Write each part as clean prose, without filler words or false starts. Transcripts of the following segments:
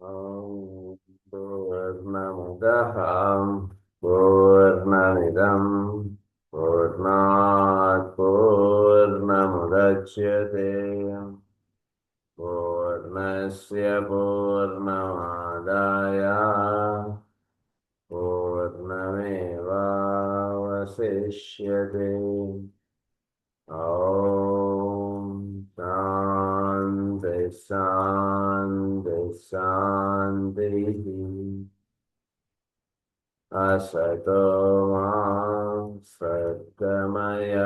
ॐ पूर्णमुदः पूर्णमिदं पूर्णात् पूर्णमुदच्यते पूर्णस्य पूर्णमादाय पूर्णमेवावशिष्यते ॐ शान्ति शान्ति शान्तिः असतो मा सद्गमय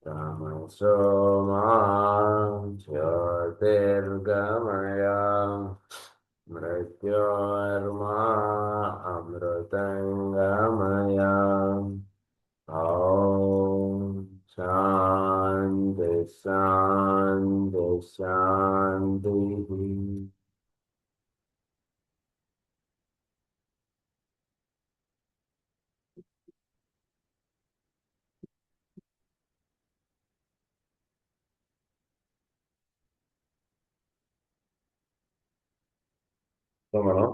तमसो मा ज्योतिर्गमय मृत्योर्मा अमृतङ्गमय ॐ शान्ति शान्ति शान्तिः సో మనం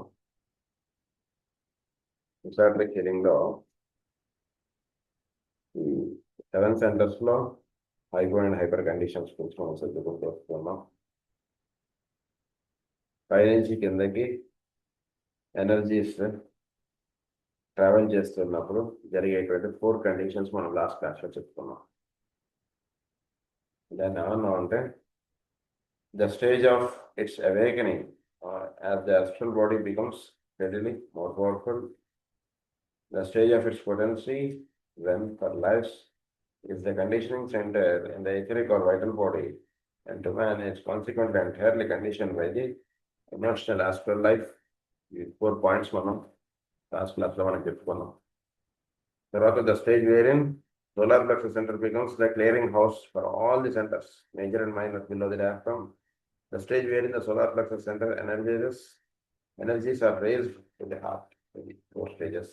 ఎక్సాట్రిక్ హీలింగ్ లో ఈ 7 సెంటర్స్ లో హైపో అండ్ హైపర్ కండిషన్స్ గురించి మనం చదువుకుంటూ వస్తున్నాం. పైనుంచి కిందకి ఎనర్జీస్ ట్రావెల్ చేస్తున్నప్పుడు జరిగేటువంటి 4 కండిషన్స్ మనం లాస్ట్ క్లాస్ లో చెప్పుకున్నాం. దాన్ని ఏమన్నా అంటే the stage of it's awakening as the astral body becomes steadily more powerful, the stage of its potency when for lives is the conditioning center in the etheric or vital body, and to man is consequently entirely conditioned by the emotional astral life. ఈ 4 points మనం last class లో మనం చెప్పుకున్నాం. తర్వాత the stage wherein solar plexus center becomes the clearing house for all the centers, major and minor below the diaphragm. The stage wherein the solar plexus center energies are raised to the heart. The 4 stages.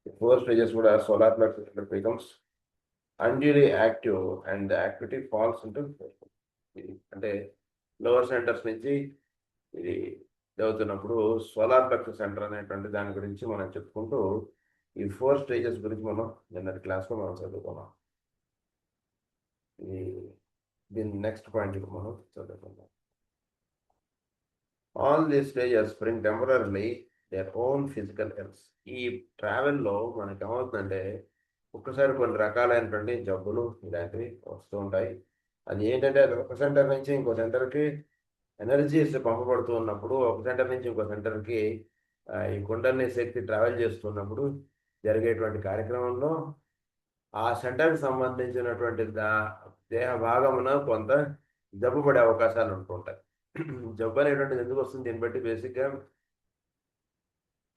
The 4 stages would have solar plexus center becomes unduly active and the activity falls into అంటే lower centres నుంచి ఇది చదువుతున్నప్పుడు solar plexus centre అనేటువంటి దాని గురించి మనం చెప్పుకుంటూ ఈ 4 స్టేజెస్ గురించి మనం నిన్నటి క్లాస్లో మనం చదువుకున్నాం. ఇది దీని నెక్స్ట్ పాయింట్ మనం చదువుకుందాం. All these stages bring temporary their own physical health. ఈ ట్రావెల్లో మనకి ఏమవుతుందంటే ఒక్కసారి కొన్ని రకాలైనటువంటి జబ్బులు ఇలాంటివి వస్తూ ఉంటాయి. అది ఏంటంటే ఒక సెంటర్ నుంచి ఇంకో సెంటర్కి ఎనర్జీస్ పంపబడుతూ ఉన్నప్పుడు, ఒక సెంటర్ నుంచి ఇంకో సెంటర్కి ఈ కుండలిని శక్తి ట్రావెల్ చేస్తున్నప్పుడు జరిగేటువంటి కార్యక్రమంలో ఆ సెంటర్కి సంబంధించినటువంటి దేహ భాగమున కొంత జబ్బు పడే అవకాశాలు ఉంటుంటాయి. జబ్బు అనేటువంటిది ఎందుకు వస్తుంది? దీన్ని బట్టి బేసిక్గా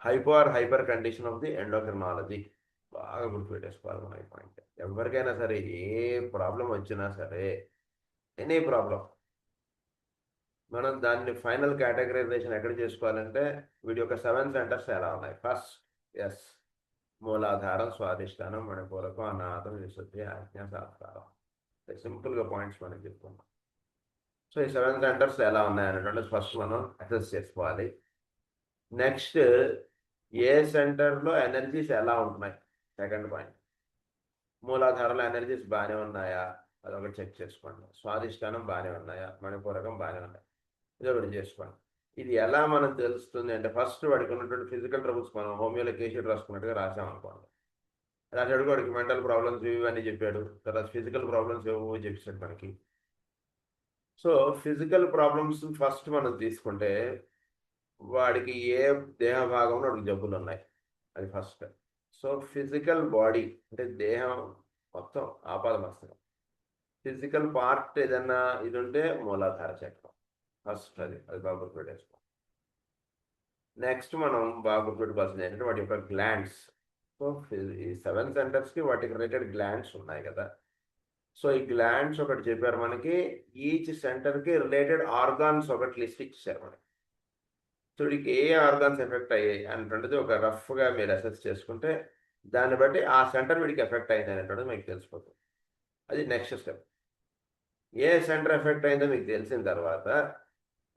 hypo or hyper condition of the endocrinology బాగా గుర్తుపెట్టేసుకోవాలి మన ఈ పాయింట్. ఎవరికైనా సరే ఏ ప్రాబ్లం వచ్చినా సరే, ఎనీ ప్రాబ్లం, మనం దాన్ని ఫైనల్ కేటగరైజేషన్ ఎక్కడ చేసుకోవాలంటే వీడి యొక్క 7 సెంటర్స్ ఎలా ఉన్నాయి. ఫస్ట్ ఎస్ మూలాధారం, స్వాధిష్టానం, మణిపూరకం, అనాథం, విశుద్ధి, ఆజ్ఞ, సహస్రారం. సింపుల్గా పాయింట్స్ మనం చెప్పుకున్నాం. సో ఈ 7 సెంటర్స్ ఎలా ఉన్నాయి అనేటువంటి ఫస్ట్ మనం అసెస్ చేసుకోవాలి. నెక్స్ట్ ఏ సెంటర్లో ఎనర్జీస్ ఎలా ఉంటున్నాయి, సెకండ్ పాయింట్. మూలాధారంలో ఎనర్జీస్ బాగానే ఉన్నాయా, అదొకటి చెక్ చేసుకోండి. స్వాధిష్టానం బాగానే ఉన్నాయా, మణిపూరకం బాగానే ఉన్నాయా, ఇది ఒకటి చేసుకోండి. ఇది ఎలా మనం తెలుస్తుంది అంటే ఫస్ట్ వాడికి ఉన్నటువంటి ఫిజికల్ ట్రబుల్స్ మనం హోమియోలో కేసీడ్ రాసుకున్నట్టుగా రాసామనుకోండి. రాసాడు, వాడికి మెంటల్ ప్రాబ్లమ్స్ ఇవన్నీ చెప్పాడు, తర్వాత ఫిజికల్ ప్రాబ్లమ్స్ ఏవో చెప్పాడు మనకి. సో ఫిజికల్ ప్రాబ్లమ్స్ ఫస్ట్ మనం తీసుకుంటే వాడికి ఏ దేహ భాగంలో వాడికి జబ్బులు ఉన్నాయి, అది ఫస్ట్. సో ఫిజికల్ బాడీ అంటే దేహం మొత్తం ఆపాదమస్తకం. ఫిజికల్ పార్ట్ ఏదన్నా ఇది ఉంటే మూలాధార చక్రం ఫస్ట్. అది బాగా గుర్తుపెట్టేసుకో. నెక్స్ట్ మనం బాగా గుర్తుపెట్టుకోవాల్సింది ఏంటంటే వాటి యొక్క గ్లాండ్స్. సో ఈ 7 సెంటర్స్కి వాటికి రిలేటెడ్ గ్లాండ్స్ ఉన్నాయి కదా. సో ఈ గ్లాండ్స్ ఒకటి చెప్పారు మనకి, ఈచ్ సెంటర్కి రిలేటెడ్ ఆర్గాన్స్ ఒకటి లిస్ట్ ఇచ్చారు మనకి. సో వీడికి ఏ ఆర్గాన్స్ ఎఫెక్ట్ అయ్యాయి అనేటువంటిది ఒక రఫ్గా మీరు అసెస్ చేసుకుంటే దాన్ని బట్టి ఆ సెంటర్ వీడికి ఎఫెక్ట్ అయింది అనేటువంటిది మీకు తెలిసిపోతుంది. అది నెక్స్ట్ స్టెప్. ఏ సెంటర్ ఎఫెక్ట్ అయిందో మీకు తెలిసిన తర్వాత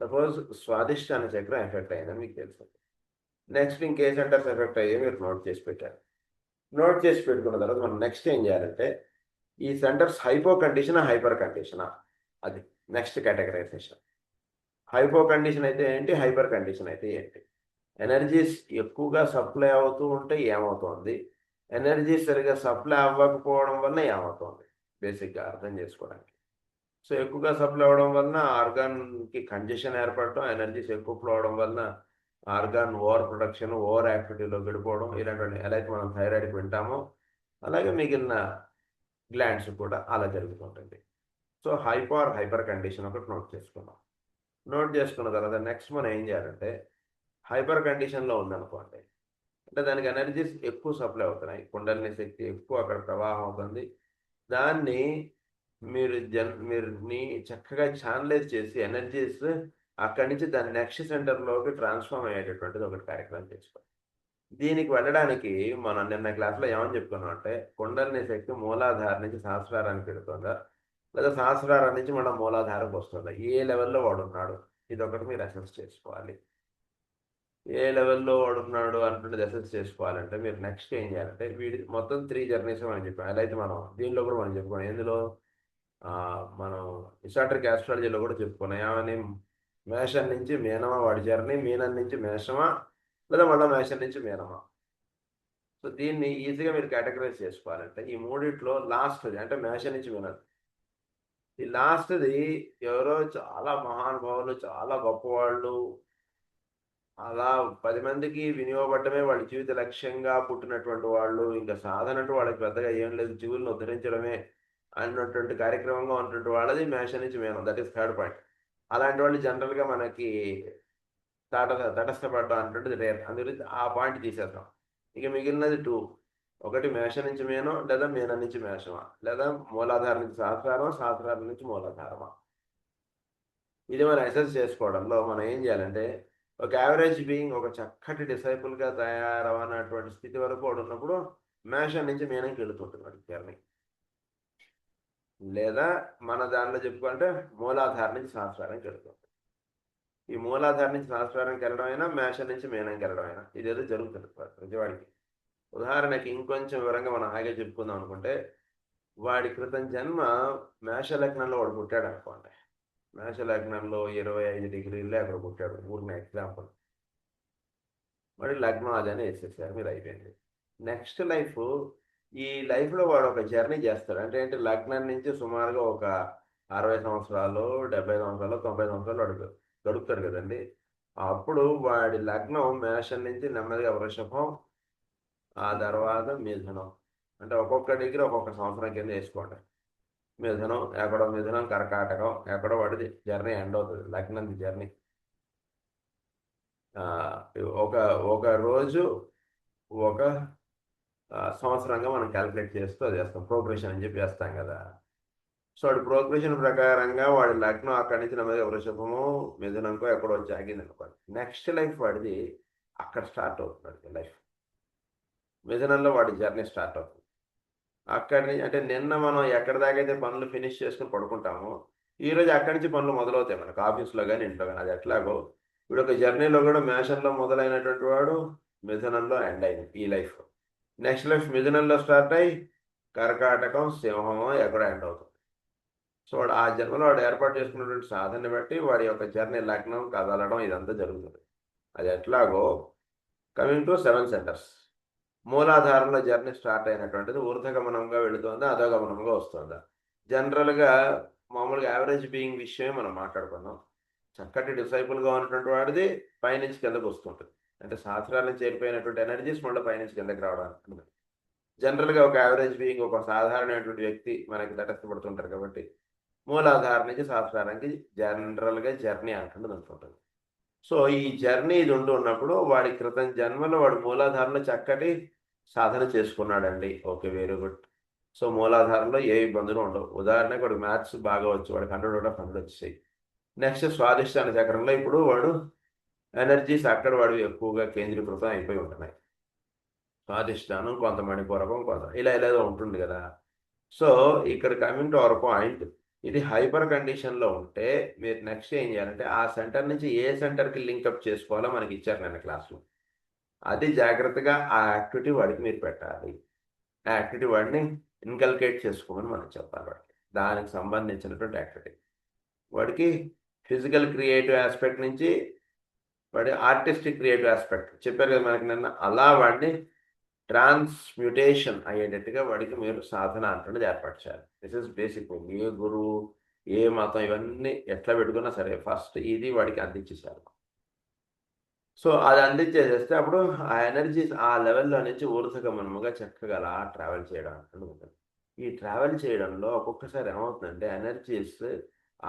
సపోజ్ స్వాదిష్టాన చక్రం ఎఫెక్ట్ అయిందని మీకు తెలుసు. నెక్స్ట్ ఇంకే సెంటర్స్ ఎఫెక్ట్ అయ్యాయి మీరు నోట్ చేసి పెట్టారు. నోట్ చేసి పెట్టుకున్న తర్వాత మనం నెక్స్ట్ ఏం చేయాలంటే ఈ సెంటర్స్ హైపో కండిషనా హైపర్ కండిషనా, అది నెక్స్ట్ కేటగరైజేషన్. హైపో కండిషన్ అయితే ఏంటి, హైపర్ కండిషన్ అయితే ఏంటి, ఎనర్జీస్ ఎక్కువగా సప్లై అవుతూ ఉంటే ఏమవుతుంది, ఎనర్జీ సరిగా సప్లై అవ్వకపోవడం వల్ల ఏమవుతుంది, బేసిక్గా అర్థం చేసుకోవడానికి. సో ఎక్కువగా సప్లై అవ్వడం వలన ఆర్గాన్కి కంజెషన్ ఏర్పడటం, ఎనర్జీస్ ఎక్కువ ఫ్లో అవడం వలన ఆర్గాన్ ఓవర్ ప్రొడక్షన్, ఓవర్ యాక్టివిటీలో గడిపోవడం, ఇలాంటివన్నీ ఎలా అయితే మనం థైరాయిడ్కి వింటామో అలాగే మిగిలిన గ్లాండ్స్ కూడా అలా జరుగుతుంటుంది. సో హైపర్ కండిషన్ ఒకటి నోట్ చేసుకున్నాం. నోట్ చేసుకున్న తర్వాత నెక్స్ట్ మనం ఏం చేయాలంటే హైపర్ కండిషన్లో ఉందనుకోండి, అంటే దానికి ఎనర్జీస్ ఎక్కువ సప్లై అవుతున్నాయి, కుండలిని శక్తి ఎక్కువ అక్కడ ప్రవాహం అవుతుంది, దాన్ని మీరు చక్కగా ఛానలైజ్ చేసి ఎనర్జీస్ అక్కడి నుంచి దాని నెక్స్ట్ సెంటర్లోకి ట్రాన్స్ఫార్మ్ అయ్యేటటువంటిది ఒకటి కార్యక్రమం చేసుకోవాలి. దీనికి వెళ్ళడానికి మనం నిన్న క్లాస్లో ఏమని చెప్పుకున్నాం అంటే కుండలిని శక్తి మూలాధారం నుంచి సహస్రారానికి పెడుతుందా లేదా సహస్రారం నుంచి మనం మూలాధారకు వస్తుందా, ఏ లెవెల్లో వాడున్నాడు, ఇది ఒకటి మీరు అసెస్ చేసుకోవాలి. ఏ లెవెల్లో వాడున్నాడు అంటున్నది అసెస్ చేసుకోవాలంటే మీరు నెక్స్ట్ ఏం చేయాలంటే వీడి మొత్తం 3 జర్నీస్ మనం చెప్పాం. ఎలా అయితే మనం దీనిలో కూడా మనం చెప్పుకున్నాం, ఎందులో మనం ఇసాట్రిక్ ఆస్ట్రాలజీలో కూడా చెప్పుకున్నాం ఏమని, మేషం నుంచి మీనమా వాడి జర్నీ, మీనం నుంచి మేషమా లేదా మళ్ళీ మేషం నుంచి మీనమా. సో దీన్ని ఈజీగా మీరు కేటగరైజ్ చేసుకోవాలంటే ఈ మూడిట్లో లాస్ట్ది అంటే మేషం నుంచి మీనం, ఈ లాస్ట్ది ఎవరో చాలా మహానుభావులు చాలా గొప్పవాళ్ళు అలా 10 మందికి వినియోగపడటమే వాళ్ళ జీవిత లక్ష్యంగా పుట్టినటువంటి వాళ్ళు, ఇంకా సాధన అంటూ వాళ్ళకి పెద్దగా ఏం లేదు, జీవులను ఉద్ధరించడమే అన్నటువంటి కార్యక్రమంగా ఉన్నటువంటి వాళ్ళది మేషం నుంచి మీనం, దట్ ఈస్ థర్డ్ పాయింట్. అలాంటి వాళ్ళు జనరల్గా మనకి తటస్థపడడం అన్నటువంటిది రేర్, అందుగురించి ఆ పాయింట్ తీసేద్దాం. ఇక మిగిలినది 2, ఒకటి మేషం నుంచి మీనం లేదా మీనం నుంచి మేషమా లేదా మూలాధారం నుంచి సహస్రారం, సహస్రారం నుంచి మూలాధారమా. ఇది మనం అసెస్ చేసుకోవడంలో మనం ఏం చేయాలంటే ఒక యావరేజ్ బీయింగ్ ఒక చక్కటి డిసైపుల్గా తయారవనటువంటి స్థితి వరకు వాడు ఉన్నప్పుడు మేషం నుంచి మీనంకి వెళుతుంటుంది వాడి జర్నీ, లేదా మన దానిలో చెప్పుకుంటే మూలాధారం నుంచి సహస్రారానికి వెళుతుంది. ఈ మూలాధారం నుంచి సహస్రారానికి వెళ్ళడం అయినా మేషం నుంచి మీనంకి వెళ్ళడం అయినా ఇదేదో జరుగుతుంది ప్రతివాడికి. ఉదాహరణకి ఇంకొంచెం వివరంగా మనం హాయిగా చెప్పుకుందాం అనుకుంటే వాడి క్రితం జన్మ మేష లగ్నంలో వాడు పుట్టాడు అనుకోండి, మేష లగ్నంలో 25 డిగ్రీల్లో అక్కడ పుట్టాడు, ఊరిన ఎగ్జాంపుల్, వాడి లగ్నం అదని వేసేసారు, మీరు అయిపోయింది. నెక్స్ట్ లైఫ్, ఈ లైఫ్లో వాడు ఒక జర్నీ చేస్తాడు, అంటే ఏంటి, లగ్నం నుంచి సుమారుగా ఒక 60 సంవత్సరాలు 70 సంవత్సరాలు 90 సంవత్సరాలు వాడు గడుపుతాడు కదండి. అప్పుడు వాడి లగ్నం మేషం నుంచి నెమ్మదిగా వృషభం, ఆ తర్వాత మిథునం, అంటే ఒక్కొక్క డిగ్రీ ఒక్కొక్క సంవత్సరం కింద వేసుకోండి. మిథునం ఎక్కడో, మిథునం కర్కాటకం ఎక్కడో వాడిది జర్నీ ఎండ్ అవుతుంది, లగ్నం జర్నీ. ఒక ఒక రోజు ఒక సంవత్సరంగా మనం క్యాలిక్యులేట్ చేస్తూ అది చేస్తాం, ప్రోగ్రెషన్ అని చెప్పి చేస్తాం కదా. సో వాడి ప్రోగ్రెషన్ ప్రకారంగా వాడి లగ్నం అక్కడి నుంచి నెమ్మదిగా వృషభము మిథునంకో ఎక్కడో వచ్చి ఆగింది అనుకోండి, నెక్స్ట్ లైఫ్ వాడిది అక్కడ స్టార్ట్ అవుతుంది లైఫ్. మిథునంలో వాడి జర్నీ స్టార్ట్ అవుతుంది అక్కడి నుంచి, అంటే నిన్న మనం ఎక్కడి దాకా అయితే పనులు ఫినిష్ చేసుకుని పడుకుంటామో ఈరోజు అక్కడి నుంచి పనులు మొదలవుతాయి మనకు ఆఫీస్లో కానీ ఇంట్లో కానీ. అది ఎట్లాగో ఇప్పుడు ఒక జర్నీలో కూడా మేషంలో మొదలైనటువంటి వాడు మిథునంలో ఎండ్ అయింది ఈ లైఫ్. నెక్స్ట్ లైఫ్ మిథునంలో స్టార్ట్ అయ్యి కర్కాటకం సింహమో ఎక్కడో ఎండ్ అవుతుంది. సో వాడు ఆ జన్మలో వాడు ఏర్పాటు చేసుకున్నటువంటి సాధనని బట్టి వాడి యొక్క జర్నీ లగ్నం కదలడం ఇదంతా జరుగుతుంది. అది ఎట్లాగో కమింగ్ టు 7 సెంటర్స్, మూలాధారంలో జర్నీ స్టార్ట్ అయినటువంటిది ఊర్ధగమనంగా వెళుతుందా అధోగమనంగా వస్తుందా. జనరల్గా మామూలుగా యావరేజ్ బీయింగ్ విషయమే మనం మాట్లాడుకున్నాం. చక్కటి డిసైపుల్గా ఉన్నటువంటి వాడిది పైనుంచి కిందకు వస్తుంటుంది, అంటే శాస్త్రాలను చేరిపోయినటువంటి ఎనర్జీస్ మళ్ళీ పైనుంచి కిందకి రావడానికి. జనరల్గా ఒక యావరేజ్ బీయింగ్ ఒక సాధారణమైనటువంటి వ్యక్తి మనకి తటస్థపడుతుంటారు కాబట్టి మూలాధారం నుంచి సహస్రారానికి జనరల్గా జర్నీ అంటుంది అనుకుంటుంది. సో ఈ జర్నీ ఇది ఉన్నప్పుడు వాడి క్రితం జన్మలో వాడు మూలాధారంలో చక్కటి సాధన చేసుకున్నాడండి, ఓకే వెరీ గుడ్. సో మూలాధారంలో ఏ ఇబ్బందులు ఉండవు. ఉదాహరణకు వాడు మ్యాథ్స్ బాగా వచ్చు, వాడికి 100 వచ్చాయి. నెక్స్ట్ స్వాదిష్టాన చక్రంలో ఇప్పుడు వాడు ఎనర్జీస్ అక్కడ వాడు ఎక్కువగా కేంద్రీకృతం అయిపోయి ఉంటున్నాయి. స్వాదిష్టానం కొంత మణిపూరకం కొంత ఇలా ఇలా ఉంటుంది కదా. సో ఇక్కడ కమింగ్ టు అవర్ పాయింట్, ఇది హైపర్ కండిషన్లో ఉంటే మీరు నెక్స్ట్ ఏం చేయాలంటే ఆ సెంటర్ నుంచి ఏ సెంటర్కి లింకప్ చేసుకోవాలో మనకి ఇచ్చారు నిన్న క్లాస్లో. అది జాగ్రత్తగా ఆ యాక్టివిటీ వాడికి మీరు పెట్టాలి. ఆ యాక్టివిటీ వాడిని ఇన్కల్కేట్ చేసుకోమని మనం చెప్పాలి వాడికి. దానికి సంబంధించినటువంటి యాక్టివిటీ వాడికి ఫిజికల్ క్రియేటివ్ ఆస్పెక్ట్ నుంచి వాడి ఆర్టిస్టిక్ క్రియేటివ్ ఆస్పెక్ట్ చెప్పారు కదా మనకి నిన్న, అలా వాడిని ట్రాన్స్మ్యూటేషన్ అయ్యేటట్టుగా వాడికి మీరు సాధన అంటున్నది ఏర్పాటు చేయాలి. This is basic. ఏ గురువు ఏ మతం ఇవన్నీ ఎట్లా పెట్టుకున్నా సరే ఫస్ట్ ఇది వాడికి అందించేసారు. సో అది అందించేసేస్తే అప్పుడు ఆ ఎనర్జీ ఆ లెవెల్లో నుంచి ఊర్ధగమనముగా చక్కగా అలా ట్రావెల్ చేయడం ఉంటుంది. ఈ ట్రావెల్ చేయడంలో ఒక్కొక్కసారి ఏమవుతుందంటే ఎనర్జీస్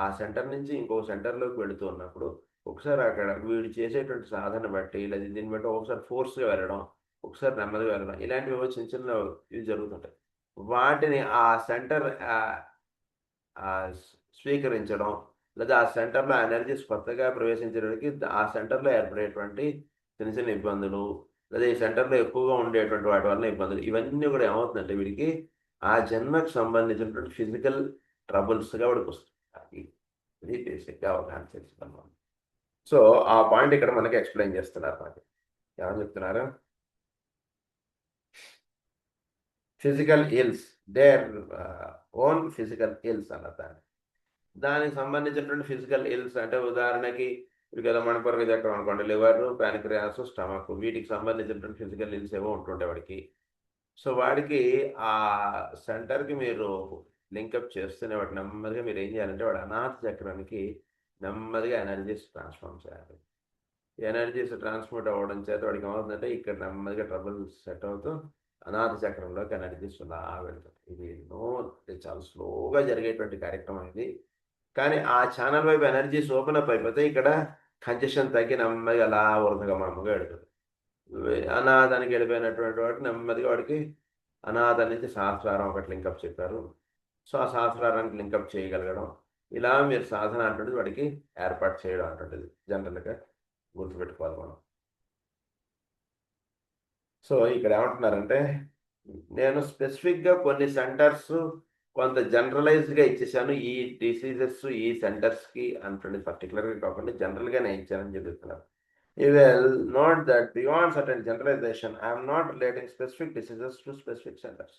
ఆ సెంటర్ నుంచి ఇంకో సెంటర్లోకి వెళుతూ ఉన్నప్పుడు ఒకసారి అక్కడ వీడు చేసేటువంటి సాధన బట్టి లేదా దీన్ని బట్టి ఒకసారి ఫోర్స్గా వెళ్ళడం, ఒకసారి నెమ్మదిగా వెళ్ళడం, ఇలాంటివి ఏవో చిన్న చిన్న ఇవి జరుగుతుంటాయి. వాటిని ఆ సెంటర్ స్వీకరించడం లేదా ఆ సెంటర్లో ఎనర్జీస్ కొత్తగా ప్రవేశించడానికి ఆ సెంటర్లో ఏర్పడేటువంటి చిన్న చిన్న ఇబ్బందులు లేదా ఈ సెంటర్లో ఎక్కువగా ఉండేటువంటి వాటి వల్ల ఇబ్బందులు ఇవన్నీ కూడా ఏమవుతుందంటే వీడికి ఆ జన్మకు సంబంధించినటువంటి ఫిజికల్ ట్రబుల్స్గా వాడికి వస్తుంది. ఇది బేసిక్గా అవగాహన చేసుకున్నాం. సో ఆ పాయింట్ ఇక్కడ మనకి ఎక్స్ప్లెయిన్ చేస్తున్నారు. మనకి ఏమని చెప్తున్నారు? Physical ills, their own physical ills అన్నదాన్ని. దానికి సంబంధించినటువంటి ఫిజికల్ ఇల్స్ అంటే ఉదాహరణకి ఇప్పుడు కదా మణిపూరక చక్రం అనుకోండి, లివర్, ప్యాన్క్రియాస్, స్టమక్, వీటికి సంబంధించినటువంటి ఫిజికల్ ఇల్స్ ఏవో ఉంటుండే వాడికి. సో వాడికి ఆ సెంటర్కి మీరు లింకప్ చేస్తూనే వాడు నెమ్మదిగా మీరు ఏం చేయాలంటే వాడు అనాథ చక్రానికి నెమ్మదిగా ఎనర్జీస్ ట్రాన్స్ఫార్మ్ చేయాలి. ఎనర్జీస్ ట్రాన్స్మిట్ అవ్వడం చేత వాడికి ఏమవుతుందంటే ఇక్కడ నెమ్మదిగా ట్రబుల్ సెట్ అవుతూ అనాథ చక్రంలోకి ఎనర్జీస్ అలా వెళ్తుంది. ఇది చాలా స్లోగా జరిగేటువంటి కార్యక్రమం ఇది. కానీ ఆ ఛానల్ వైపు ఎనర్జీస్ ఓపెన్ అప్ అయిపోతే ఇక్కడ కంజెషన్ తగ్గి నెమ్మదిగా అలా వరదగమనముగా వెళుతుంది. అనాథానికి వెళ్ళిపోయినటువంటి వాడికి నెమ్మదిగా వాడికి అనాథ నుంచి సహస్రారం ఒకటి లింకప్ చెప్పారు. సో ఆ సహస్రారానికి లింకప్ చేయగలగడం, ఇలా మీరు సాధన అంటుండేది వాడికి ఏర్పాటు చేయడం అంటుండేది జనరల్గా గుర్తుపెట్టుకోవాలి మనం. సో ఇక్కడ ఏమంటున్నారంటే నేను స్పెసిఫిక్గా కొన్ని సెంటర్స్ కొంత జనరలైజ్డ్గా ఇచ్చేసాను, ఈ డిసీజెస్ ఈ సెంటర్స్కి అంటుండే పర్టికులర్గా కాకుండా జనరల్గా నేను ఇచ్చానని చెప్తున్నారు. You will note that beyond certain generalization, I am not relating specific diseases to specific centers.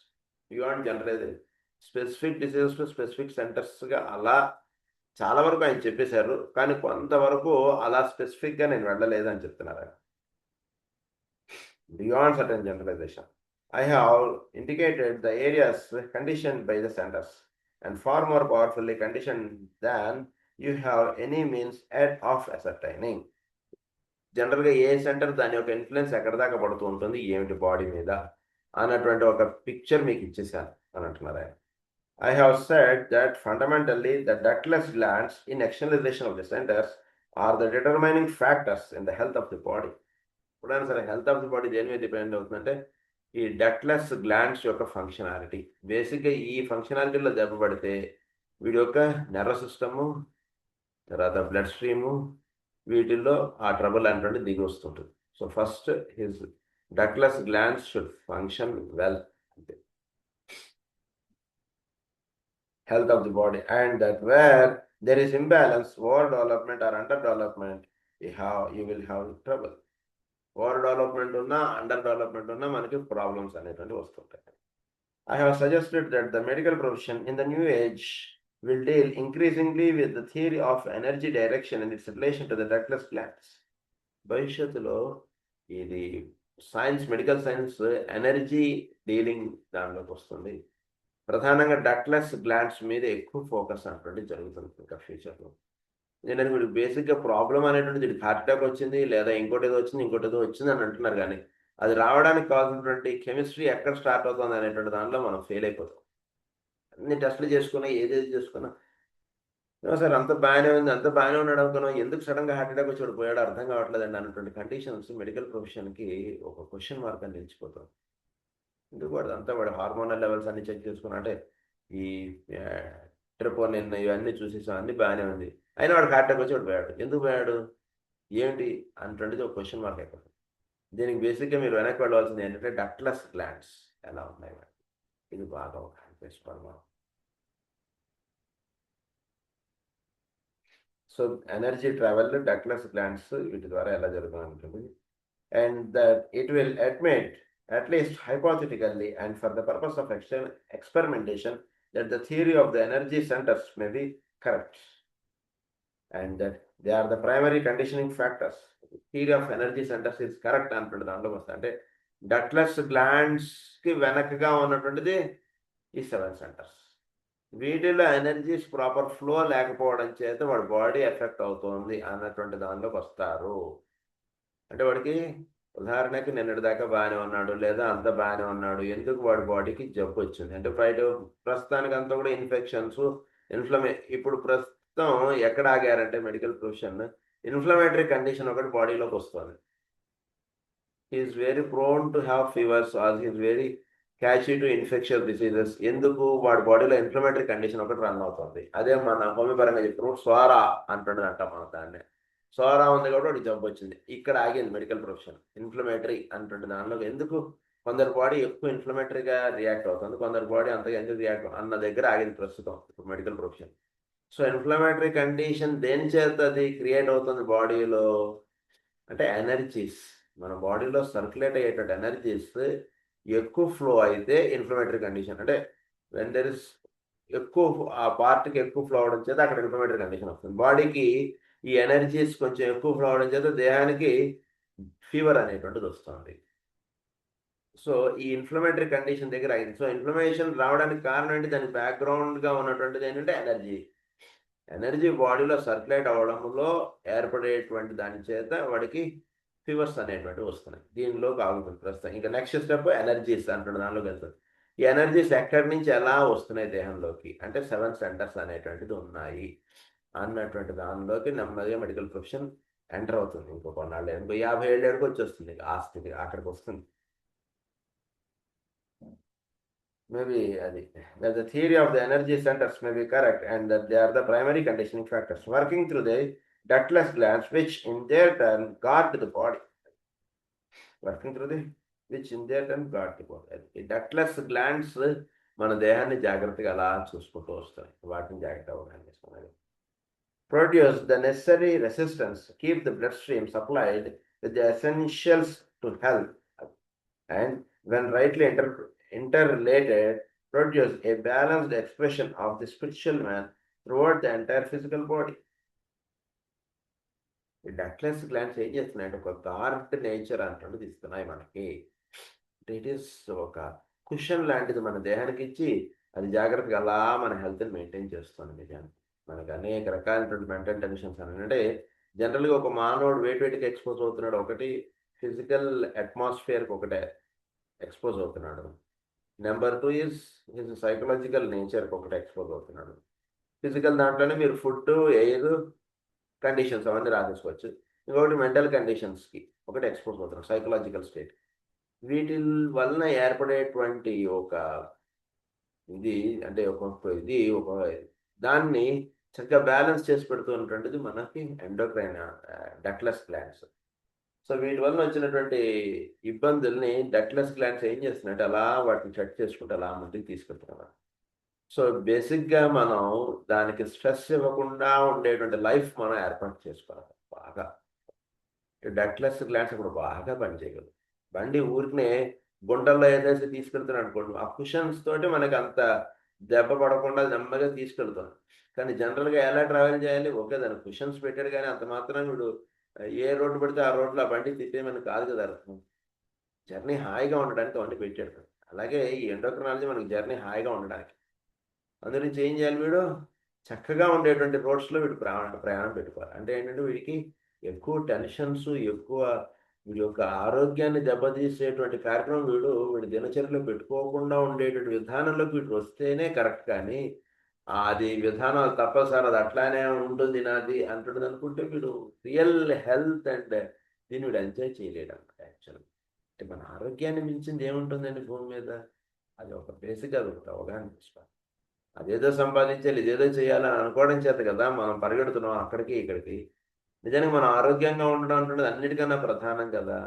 Beyond generalization, specific diseases to specific centersగా అలా చాలా వరకు ఆయన చెప్పేశారు, కానీ కొంతవరకు అలా స్పెసిఫిక్గా నేను వెళ్ళలేదని చెప్తున్నారు. Beyond certain generalization, I have indicated the areas conditioned by the centers and far more powerfully conditioned than you have any means yet of ascertaining. జనరల్గా ఏ సెంటర్ దాని యొక్క ఇన్ఫ్లుయెన్స్ ఎక్కడ దాకా పడుతూ ఉంటుంది ఏమిటి బాడీ మీద అన్నటువంటి ఒక పిక్చర్ మీకు ఇచ్చేసాను అని అంటున్నారు ఆయన. I have said that fundamentally the ductless glands in externalization of the centres are the determining factors in the health of the body. ఎప్పుడైనా సరే హెల్త్ ఆఫ్ ది బాడీ దేని మీద డిపెండ్ అవుతుందంటే ఈ డక్ట్లెస్ గ్లాండ్స్ యొక్క ఫంక్షనాలిటీ. బేసిక్గా ఈ ఫంక్షనాలిటీలో దెబ్బపడితే వీడి యొక్క నర్వస్ సిస్టము, తర్వాత బ్లడ్ స్ట్రీము, వీటిల్లో ఆ ట్రబుల్ అంటే దిగి వస్తుంటుంది. So first his ductless glands should function well, అంటే health of the body, and that where there is imbalance, over development or under development, you will have trouble. Over development ఉన్నా under development ఉన్నా మనకి problems అనేటువంటి వస్తుంటాయి. I have suggested that the medical profession in the new age will deal increasingly with the theory of energy direction and its relation to the ductless glands. భవిష్యత్తులో ఇది science, medical science energy dealing దానిలోకి వస్తుంది. ప్రధానంగా ductless glands మీద ఎక్కువ focus అనేటువంటి జరుగుతుంది ఇంకా ఫ్యూచర్లో. ఎందుకంటే మీరు బేసిక్గా ప్రాబ్లం అనేటువంటిది హార్ట్ అటాక్ వచ్చింది లేదా ఇంకోటి ఏదో వచ్చింది ఇంకోటి ఏదో వచ్చింది అని అంటున్నారు, కానీ అది రావడానికి కావాల్సినటువంటి కెమిస్ట్రీ ఎక్కడ స్టార్ట్ అవుతుంది అనేటువంటి దానిలో మనం ఫెయిల్ అయిపోతాం. అన్ని టెస్టులు చేసుకున్నా ఏదేది చేసుకున్నా సార్ అంత బాగానే ఉంది, అంత బాగానే ఉన్నాడు అనుకున్నాం, ఎందుకు సడన్గా హార్ట్ అటాక్ వచ్చి పోయాడు అర్థం కావట్లేదండి అన్నటువంటి కండిషన్స్ మెడికల్ ప్రొఫెషన్కి ఒక క్వశ్చన్ మార్క్ అని నిలిచిపోతాం. ఎందుకు వాడు అంతా వాడు హార్మోనల్ లెవెల్స్ అన్ని చెక్ చేసుకున్నా అంటే ఈ ట్రిపోనిన్ ఇవన్నీ చూసేసాం, అన్ని బాగానే ఉంది, అయినా వాడు హార్ట్ అటాక్ వచ్చి వాడు పోయాడు, ఎందుకు పోయాడు ఏంటి అన్నటువంటిది ఒక క్వశ్చన్ మార్క్ అయిపోతుంది. దీనికి బేసిక్గా మీరు వెనక్కి వెళ్ళవలసింది ఏంటంటే డక్ట్లెస్ గ్లాండ్స్ ఎలా ఉన్నాయి, ఇది బాగా చేసుకోవాలి మనం. So energy travel ductless glands వీటి ద్వారా ఎలా జరుగుతుంది, and that it will admit, at least hypothetically and for the purpose of experimentation, that the theory of the energy centers may be correct and that they are the primary conditioning factors. Theory of energy centers is correct అంటున్నది. దాంట్లో వస్తుంది అంటే ductless గ్లాండ్స్కి వెనకగా ఉన్నటువంటిది ఈ 7 centres. వీటిలో energies proper flow లేకపోవడం చేత వాడి బాడీ ఎఫెక్ట్ అవుతుంది అన్నటువంటి దానిలోకి వస్తారు. అంటే వాడికి ఉదాహరణకి నిన్నటి దాకా బాగానే ఉన్నాడు లేదా అంత బాగానే ఉన్నాడు, ఎందుకు వాడి బాడీకి జబ్బు వచ్చింది అంటే ప్రస్తుతానికి అంతా కూడా ఇన్ఫెక్షన్స్, ఇప్పుడు ప్రస్తుతం ఎక్కడ ఆగారంటే మెడికల్ ప్రొఫెషన్ ఇన్ఫ్లమేటరీ కండిషన్ ఒకటి బాడీలోకి వస్తుంది. Is very prone to have fevers or is very catchy to infections diseases. ఎందుకు వాడి బాడీలో ఇన్ఫ్లమేటరీ కండిషన్ ఒకటి రన్ అవుతుంది. అదే మన హోమియోపరంగా చెప్తున్నప్పుడు స్వారా అంటుండదు అంటాం మనం దాన్ని. సోరా ఉంది కాబట్టి వాడికి జబ్బు వచ్చింది, ఇక్కడ ఆగింది మెడికల్ ప్రొఫెషన్. ఇన్ఫ్లమేటరీ అంటుండే దానిలో ఎందుకు కొందరు బాడీ ఎక్కువ ఇన్ఫ్లమేటరీగా రియాక్ట్ అవుతుంది, కొందరు బాడీ అంతగా ఎందుకు రియాక్ట్ అన్న దగ్గర ఆగింది ప్రస్తుతం ఇప్పుడు medical profession. So inflammatory condition దేని చేత అది క్రియేట్ అవుతుంది బాడీలో అంటే ఎనర్జీస్, మన బాడీలో సర్క్యులేట్ అయ్యేటటువంటి ఎనర్జీస్ ఎక్కువ ఫ్లో అయితే ఇన్ఫ్లమేటరీ కండిషన్. అంటే వెన్ దెర్ ఇస్ ఎక్కువ ఆ పార్ట్కి ఎక్కువ ఫ్లో అవడం చేత అక్కడ ఇన్ఫ్లమేటరీ కండిషన్ వస్తుంది. బాడీకి ఈ ఎనర్జీస్ కొంచెం ఎక్కువ ఫ్లో అవడం చేత దేహానికి ఫీవర్ అనేటువంటిది వస్తుంది. సో ఈ ఇన్ఫ్లమేటరీ కండిషన్ దగ్గర అయింది. సో ఇన్ఫ్లమేషన్ రావడానికి కారణం ఏంటి, దానికి బ్యాక్గ్రౌండ్గా ఉన్నటువంటిది ఏంటంటే ఎనర్జీ. ఎనర్జీ బాడీలో సర్క్యులేట్ అవ్వడంలో ఏర్పడేటువంటి దాని చేత వాడికి ఫీవర్స్ అనేటువంటివి వస్తున్నాయి. దీనిలోకి ఆగుతుంది ప్రస్తుతం. ఇంకా నెక్స్ట్ స్టెప్ ఎనర్జీస్ అంటున్న దానిలోకి వెళ్తుంది. ఈ ఎనర్జీస్ ఎక్కడి నుంచి ఎలా వస్తున్నాయి దేహంలోకి అంటే 7 సెంటర్స్ అనేటువంటిది ఉన్నాయి అన్నటువంటి దానిలోకి నెమ్మదిగా మెడికల్ ప్రొఫెషన్ ఎంటర్ అవుతుంది. ఇంకో కొన్నాళ్ళు, ఇంకో 50 ఏళ్ళకి వచ్చేస్తుంది ఆ స్థితి అక్కడికి వస్తుంది. మేబీ అది the theory of the energy centers may be correct and that they are the primary conditioning factors working through the ductless glands which in their turn guard the body. Working through the which in their turn guard the body. ఈ ductless glands మన దేహాన్ని జాగ్రత్తగా అలా చూసుకుంటూ వస్తాయి. వాటిని జాగ్రత్తగా అవగాహన produce the necessary resistance, keep the bloodstream supplied with the essentials to health, and when rightly interrelated, produce a balanced expression of the spiritual man throughout the entire physical body. ఈ డక్ట్లెస్ గ్లాండ్స్ ఏం చేస్తున్నాయంటే ఒక gourd nature అంటుండీ ఇస్తున్నాయి మనకి. It is ఒక cushion లాంటిది మన దేహానికి ఇచ్చి అది జాగ్రత్తగా అలా మన హెల్త్ని మెయింటైన్ చేస్తుంది. నిజానికి మనకు అనేక రకాలైనటువంటి మెంటల్ టెన్షన్స్ అంటే జనరల్గా ఒక మానవుడు వేటికి ఎక్స్పోజ్ అవుతున్నాడు, ఒకటి ఫిజికల్ అట్మాస్ఫియర్కి ఒకటే ఎక్స్పోజ్ అవుతున్నాడు. నెంబర్ 2 ఈజ్ హిజ్ సైకలాజికల్ నేచర్కి ఒకటే ఎక్స్పోజ్ అవుతున్నాడు. ఫిజికల్ దాంట్లోనే మీరు ఫుడ్, ఎయిర్ కండిషన్స్ అవన్నీ రాసేసుకోవచ్చు. ఇంకొకటి మెంటల్ కండిషన్స్కి ఒకటి ఎక్స్పోజ్ అవుతున్నాడు, సైకలాజికల్ స్టేట్. వీటి వలన ఏర్పడేటువంటి ఒక ఇది అంటే ఒక దాన్ని చక్కగా బ్యాలెన్స్ చేసి పెడుతున్నటువంటిది మనకి ఎండోక్రైన్ డక్ట్లెస్ గ్లాండ్స్. సో వీటి వల్ల వచ్చినటువంటి ఇబ్బందుల్ని డక్ట్లెస్ గ్లాండ్స్ ఏం చేస్తున్నాయంటే అలా వాటిని చెక్ చేసుకుంటూ అలా ముందుకు తీసుకెళ్తున్నారు. సో బేసిక్గా మనం దానికి స్ట్రెస్ ఇవ్వకుండా ఉండేటువంటి లైఫ్ మనం ఏర్పాటు చేసుకోవాలి బాగా. డక్ట్లెస్ గ్లాండ్స్ ఇప్పుడు బాగా పనిచేయగలదు. బండి ఊరికనే గుంటల్లో ఏదైతే తీసుకెళ్తున్నాడు అనుకోండి, ఆ కుషన్స్ తోటి మనకి అంత దెబ్బ పడకుండా నెమ్మదిగా తీసుకెళ్తాం. కానీ జనరల్గా ఎలా ట్రావెల్ చేయాలి, ఓకే దానికి కుషన్స్ పెట్టాడు కానీ అంత మాత్రం వీడు ఏ రోడ్డు పడితే ఆ రోడ్లో ఆ బండి తిప్పేమని కాదు కదా అర్థం. జర్నీ హాయిగా ఉండడానికి అవన్నీ పెట్టాడు. అలాగే ఈ ఎండోక్రినాలజీ మనకి జర్నీ హాయిగా ఉండడానికి. అందుగురించి ఏం చేయాలి, వీడు చక్కగా ఉండేటువంటి రోడ్స్లో వీడు ప్రయాణం పెట్టుకోవాలి. అంటే ఏంటంటే వీడికి ఎక్కువ టెన్షన్స్, వీడి యొక్క ఆరోగ్యాన్ని దెబ్బతీసేటువంటి కార్యక్రమం వీడి దినచర్యలో పెట్టుకోకుండా ఉండేటువంటి విధానంలోకి వీడు వస్తేనే కరెక్ట్. కానీ అది విధానాలు తప్పసారి అది అట్లానే ఉంటుంది నాది అంటుంది అనుకుంటే వీడు రియల్ హెల్త్ అండ్ దీన్ని వీడు ఎంజాయ్ చేయలేడు అనమాట. యాక్చువల్గా అంటే మన ఆరోగ్యాన్ని మించింది ఏముంటుందండి భూమి మీద, అది ఒక బేసిక్, అది ఒకటి అవగాహన చేసుకోవాలి. అదేదో సంపాదించాలి, ఇదేదో చేయాలని అనుకోవడం చేత కదా మనం పరిగెడుతున్నాం అక్కడికి ఇక్కడికి. నిజానికి మనం ఆరోగ్యంగా ఉండడం అంటున్నది అన్నిటికన్నా ప్రధానం కదా.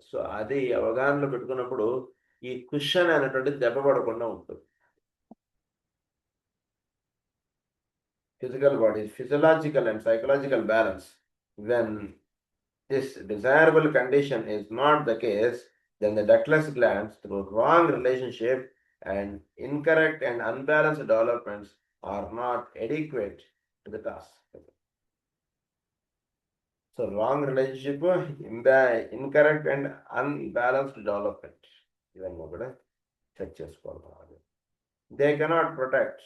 సో అది అవగాహనలో పెట్టుకున్నప్పుడు ఈ కుషన్ అనేటువంటిది దెబ్బ పడకుండా ఉంటుంది. physical body, physiological and psychological balance. When this desirable condition is not the case, then the ductless glands, through wrong relationship and incorrect and unbalanced developments, are not adequate to the task. So, wrong relationship, incorrect and unbalanced development. Check చేసుకోవాలి. They cannot protect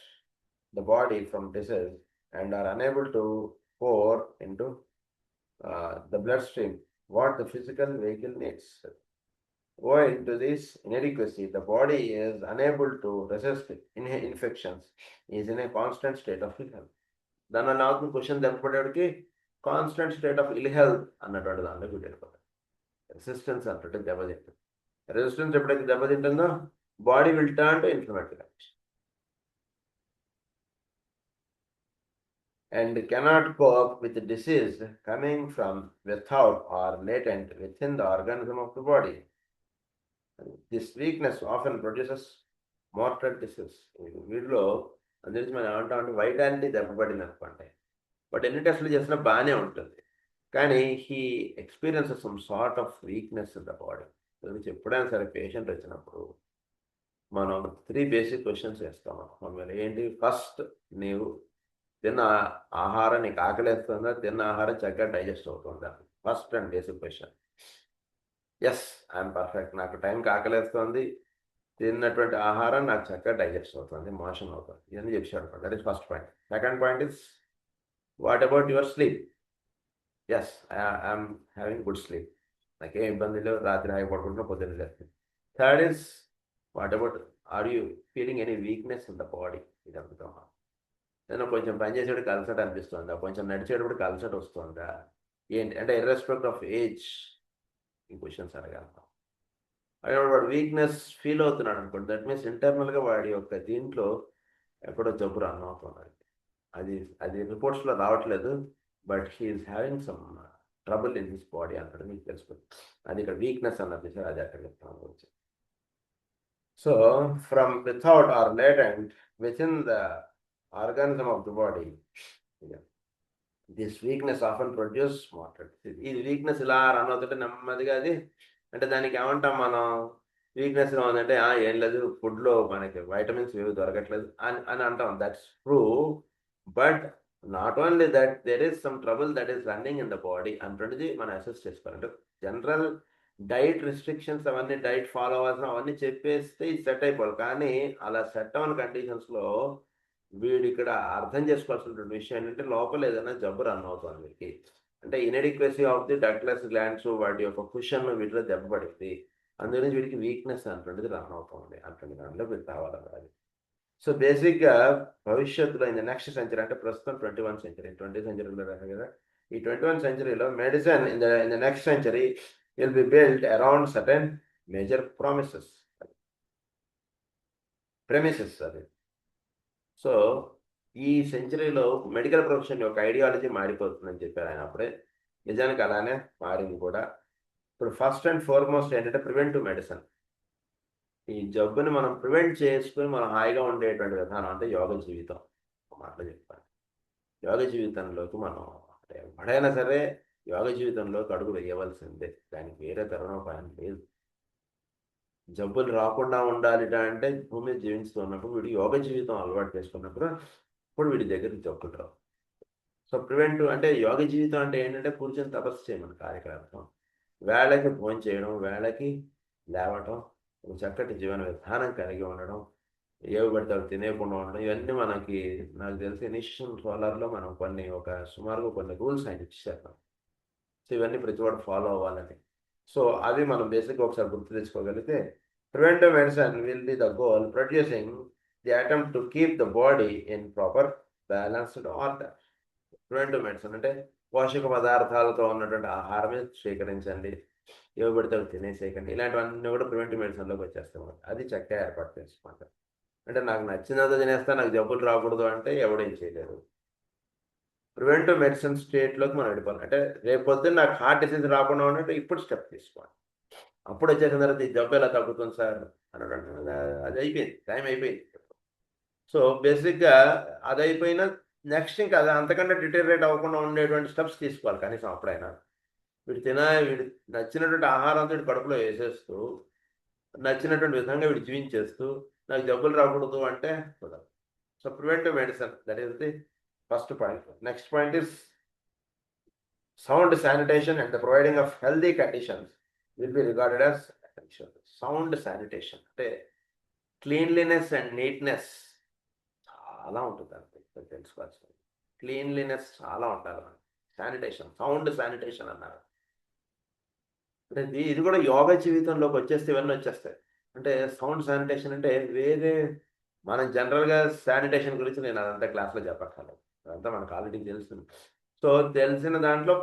the body from disease and are unable to pour into the bloodstream what the physical vehicle needs. Owing to this inadequacy, the body is unable to resist infections, is in a constant state of ill health. దాని వల్ల అవుతుంది question దెబ్బపడేవాడికి constant state of ill health అన్నటువంటి దాంట్లో వెళ్ళిపోతాడు. Resistance అంటే దెబ్బతింటుంది. Resistance ఎప్పుడైతే దెబ్బతింటుందో body will turn to inflammatory condition and cannot cope with the disease coming from without or latent within the organism of the body. This weakness often produces mortal disease. వీటిలో అందరికీ మనం ఏమంటాం అంటే vitality దెబ్బపడింది అనుకోండి, but ఎన్ని టెస్టులు చేసినా బాగానే ఉంటుంది, కానీ he experiences some sort of weakness in the body. గురించి ఎప్పుడైనా సరే పేషెంట్ వచ్చినప్పుడు మనం 3 బేసిక్ క్వశ్చన్స్ వేస్తాం. మనం ఏంటి, ఫస్ట్ నీవు తిన్న ఆహారం నీకు ఆకలిస్తుందా, తిన్న ఆహారం చక్కగా డైజెస్ట్ అవుతుందా, first and basic question. Yes, I'm perfect, నాకు టైంకి ఆకలిస్తుంది, తిన్నటువంటి ఆహారం నాకు చక్కగా డైజెస్ట్ అవుతుంది, మోషన్ అవుతుంది, ఇవన్నీ చెప్పాడు. That is first point. Second point is what about your sleep. Yes, I'm having good sleep, నాకేం ఇబ్బంది లేవు, రాత్రి హాయి పడుకుంటున్నా, పొద్దున్న లేస్తుంది. Third is what about are you feeling any weakness in the body. ఇది అడుగుతామా. నేను కొంచెం పని చేసేటప్పుడు అలసట అనిపిస్తుందా, కొంచెం నడిచేటప్పుడు అలసట వస్తుందా, ఏంటి అంటే ఇర్రెస్పెక్ట్ ఆఫ్ ఏజ్ ఈ క్వశ్చన్స్ అడగలుగుతాం. అక్కడ వాడు వీక్నెస్ ఫీల్ అవుతున్నాడు అనుకోండి, దట్ మీన్స్ ఇంటర్నల్గా వాడి యొక్క దీంట్లో ఎక్కడో జబ్బు రన్ అవుతున్నాడు. అది రిపోర్ట్స్లో రావట్లేదు, but he is having some trouble in his body అంటాడు, మీకు తెలుసుకుంది. అది ఇక్కడ వీక్నెస్ అన్నది సార్, అది అక్కడ చెప్తాను గురించి. So from without or latent within the organism of the body, this weakness often produce mortal disease. ఈ వీక్నెస్ ఇలా రన్ అవుతుంటే నెమ్మదిగా అది అంటే దానికి ఏమంటాం మనం, వీక్నెస్ ఉందంటే ఏం లేదు, ఫుడ్లో మనకి వైటమిన్స్ ఏవి దొరకట్లేదు అని అంటాం. That's true, but not only that, there is some trouble that is running in the body అంటుండేది మనం అసెస్ చేసుకోవాలంటే జనరల్ డైట్ రిస్ట్రిక్షన్స్ అవన్నీ డైట్ ఫాలో అవ్వాల్సిన అవన్నీ చెప్పేస్తే ఇది సెట్ అయిపోవాలి. కానీ అలా సెట్ అవ్వని కండిషన్స్లో వీడు ఇక్కడ అర్థం చేసుకోవాల్సినటువంటి విషయం ఏంటంటే లోపల ఏదైనా జబ్బు రన్ అవుతుంది వీడికి, అంటే ఇన్ఎడిక్వసీ ఆఫ్ ది డక్ట్లెస్ గ్లాండ్స్, వాటి యొక్క కుషన్ వీటిలో దెబ్బపడింది, అందుగురించి వీడికి వీక్నెస్ అంటుండేది రన్ అవుతుంది అంటుంది దాంట్లో వీడు రావాలి. సో బేసిక్గా భవిష్యత్తులో ఇన్ ద నెక్స్ట్ సెంచరీ, అంటే ప్రస్తుతం 21th సెంచరీ, 20th సెంచరీలో రాదు కదా, ఈ 21th సెంచరీలో medicine in the next century will be build around certain major premises అది. సో ఈ సెంచరీలో మెడికల్ ప్రొఫెషన్ యొక్క ఐడియాలజీ మారిపోతుందని చెప్పారు ఆయన అప్పుడే. నిజానికి అలానే మారింది కూడా. ఇప్పుడు ఫస్ట్ అండ్ ఫార్మోస్ట్ ఏంటంటే ప్రివెంటివ్ మెడిసిన్. ఈ జబ్బుని మనం ప్రివెంట్ చేసుకుని మనం హాయిగా ఉండేటువంటి విధానం అంటే యోగ జీవితం. మాటలు చెప్పాను, యోగ జీవితంలోకి మనం అంటే ఎవడైనా సరే యోగ జీవితంలోకి అడుగు వేయవలసిందే, దానికి వేరే తరుణోపాయం లేదు. జబ్బులు రాకుండా ఉండాలి అంటే భూమి మీద జీవిస్తున్నప్పుడు వీడు యోగ జీవితం అలవాటు చేసుకున్నప్పుడు ఇప్పుడు వీడి దగ్గరికి జబ్బులు రావు. సో ప్రివెంటివ్ అంటే యోగ జీవితం అంటే ఏంటంటే కూర్చొని తపస్సు చేయమని కార్యక్రమం, వేళకి భోజనం చేయడం, వేళకి లేవటం, చక్కటి జీవన విధానం కలిగి ఉండడం, ఏవి పడితే అవి తినేయకుండా ఉండడం, ఇవన్నీ మనకి నాకు తెలిసి ఇనిషియేషన్ సోలార్లో మనం సుమారుగా కొన్ని రూల్స్ ఆయన ఇచ్చారు. సో ఇవన్నీ ప్రతి వాడు ఫాలో అవ్వాలని. సో అవి మనం బేసిక్గా ఒకసారి గుర్తు తెచ్చుకోగలిగితే preventive medicine will be the goal, producing the attempt to keep the body in proper balanced order. Preventive medicine అంటే పోషక పదార్థాలతో ఉన్నటువంటి ఆహారమే స్వీకరించండి, ఏవి పడితే అవి తినేసేయకండి, ఇలాంటివన్నీ కూడా ప్రివెంటివ్ మెడిసిన్లోకి వచ్చేస్తాం. అది చక్కగా ఏర్పాటు చేసుకుంటాం. అంటే నాకు నచ్చినంత తినేస్తా, నాకు జబ్బులు రాకూడదు అంటే ఎవడేం చేయలేరు. ప్రివెంటివ్ మెడిసిన్ స్టేట్లోకి మనం వెళ్ళిపోవాలి. అంటే రేపు పొద్దున్న నాకు హార్ట్ డిసీజ్ రాకుండా ఉన్నట్టు ఇప్పుడు స్టెప్ తీసుకోవాలి. అప్పుడు వచ్చేసిన తర్వాత ఈ జబ్బు ఎలా తగ్గుతుంది సార్ అనడం, అది అయిపోయింది, టైం అయిపోయింది. సో బేసిక్గా అది అయిపోయినా నెక్స్ట్ ఇంకా అది అంతకంటే డిటేరియరేట్ అవ్వకుండా ఉండేటువంటి స్టెప్స్ తీసుకోవాలి కనీసం అప్పుడైనా. వీడు నచ్చినటువంటి ఆహారంతో వీడి కడుపులో వేసేస్తూ నచ్చినటువంటి విధంగా వీడు జీవించేస్తూ నాకు జబ్బులు రాకూడదు అంటే కుదరదు. So preventive medicine, that is the first point. Next point is sound sanitation and the providing of healthy conditions will be regarded as essential. Sound sanitation అంటే క్లీన్లీనెస్ అండ్ నీట్నెస్ చాలా ఉంటుంది అంతే తెలుసుకోవాల్సింది. క్లీన్లీనెస్ చాలా ఉండాలి. శానిటేషన్, సౌండ్ శానిటేషన్ అన్నారు. అంటే ఇది కూడా యోగా జీవితంలోకి వచ్చేస్తే ఇవన్నీ వచ్చేస్తాయి. అంటే సౌండ్ శానిటేషన్ అంటే వేరే మనం జనరల్గా శానిటేషన్ గురించి నేను అదంతా క్లాస్లో చెప్పక్కర్లేదు, అదంతా మనకు ఆల్రెడీ తెలుస్తుంది. సో తెలిసిన దాంట్లో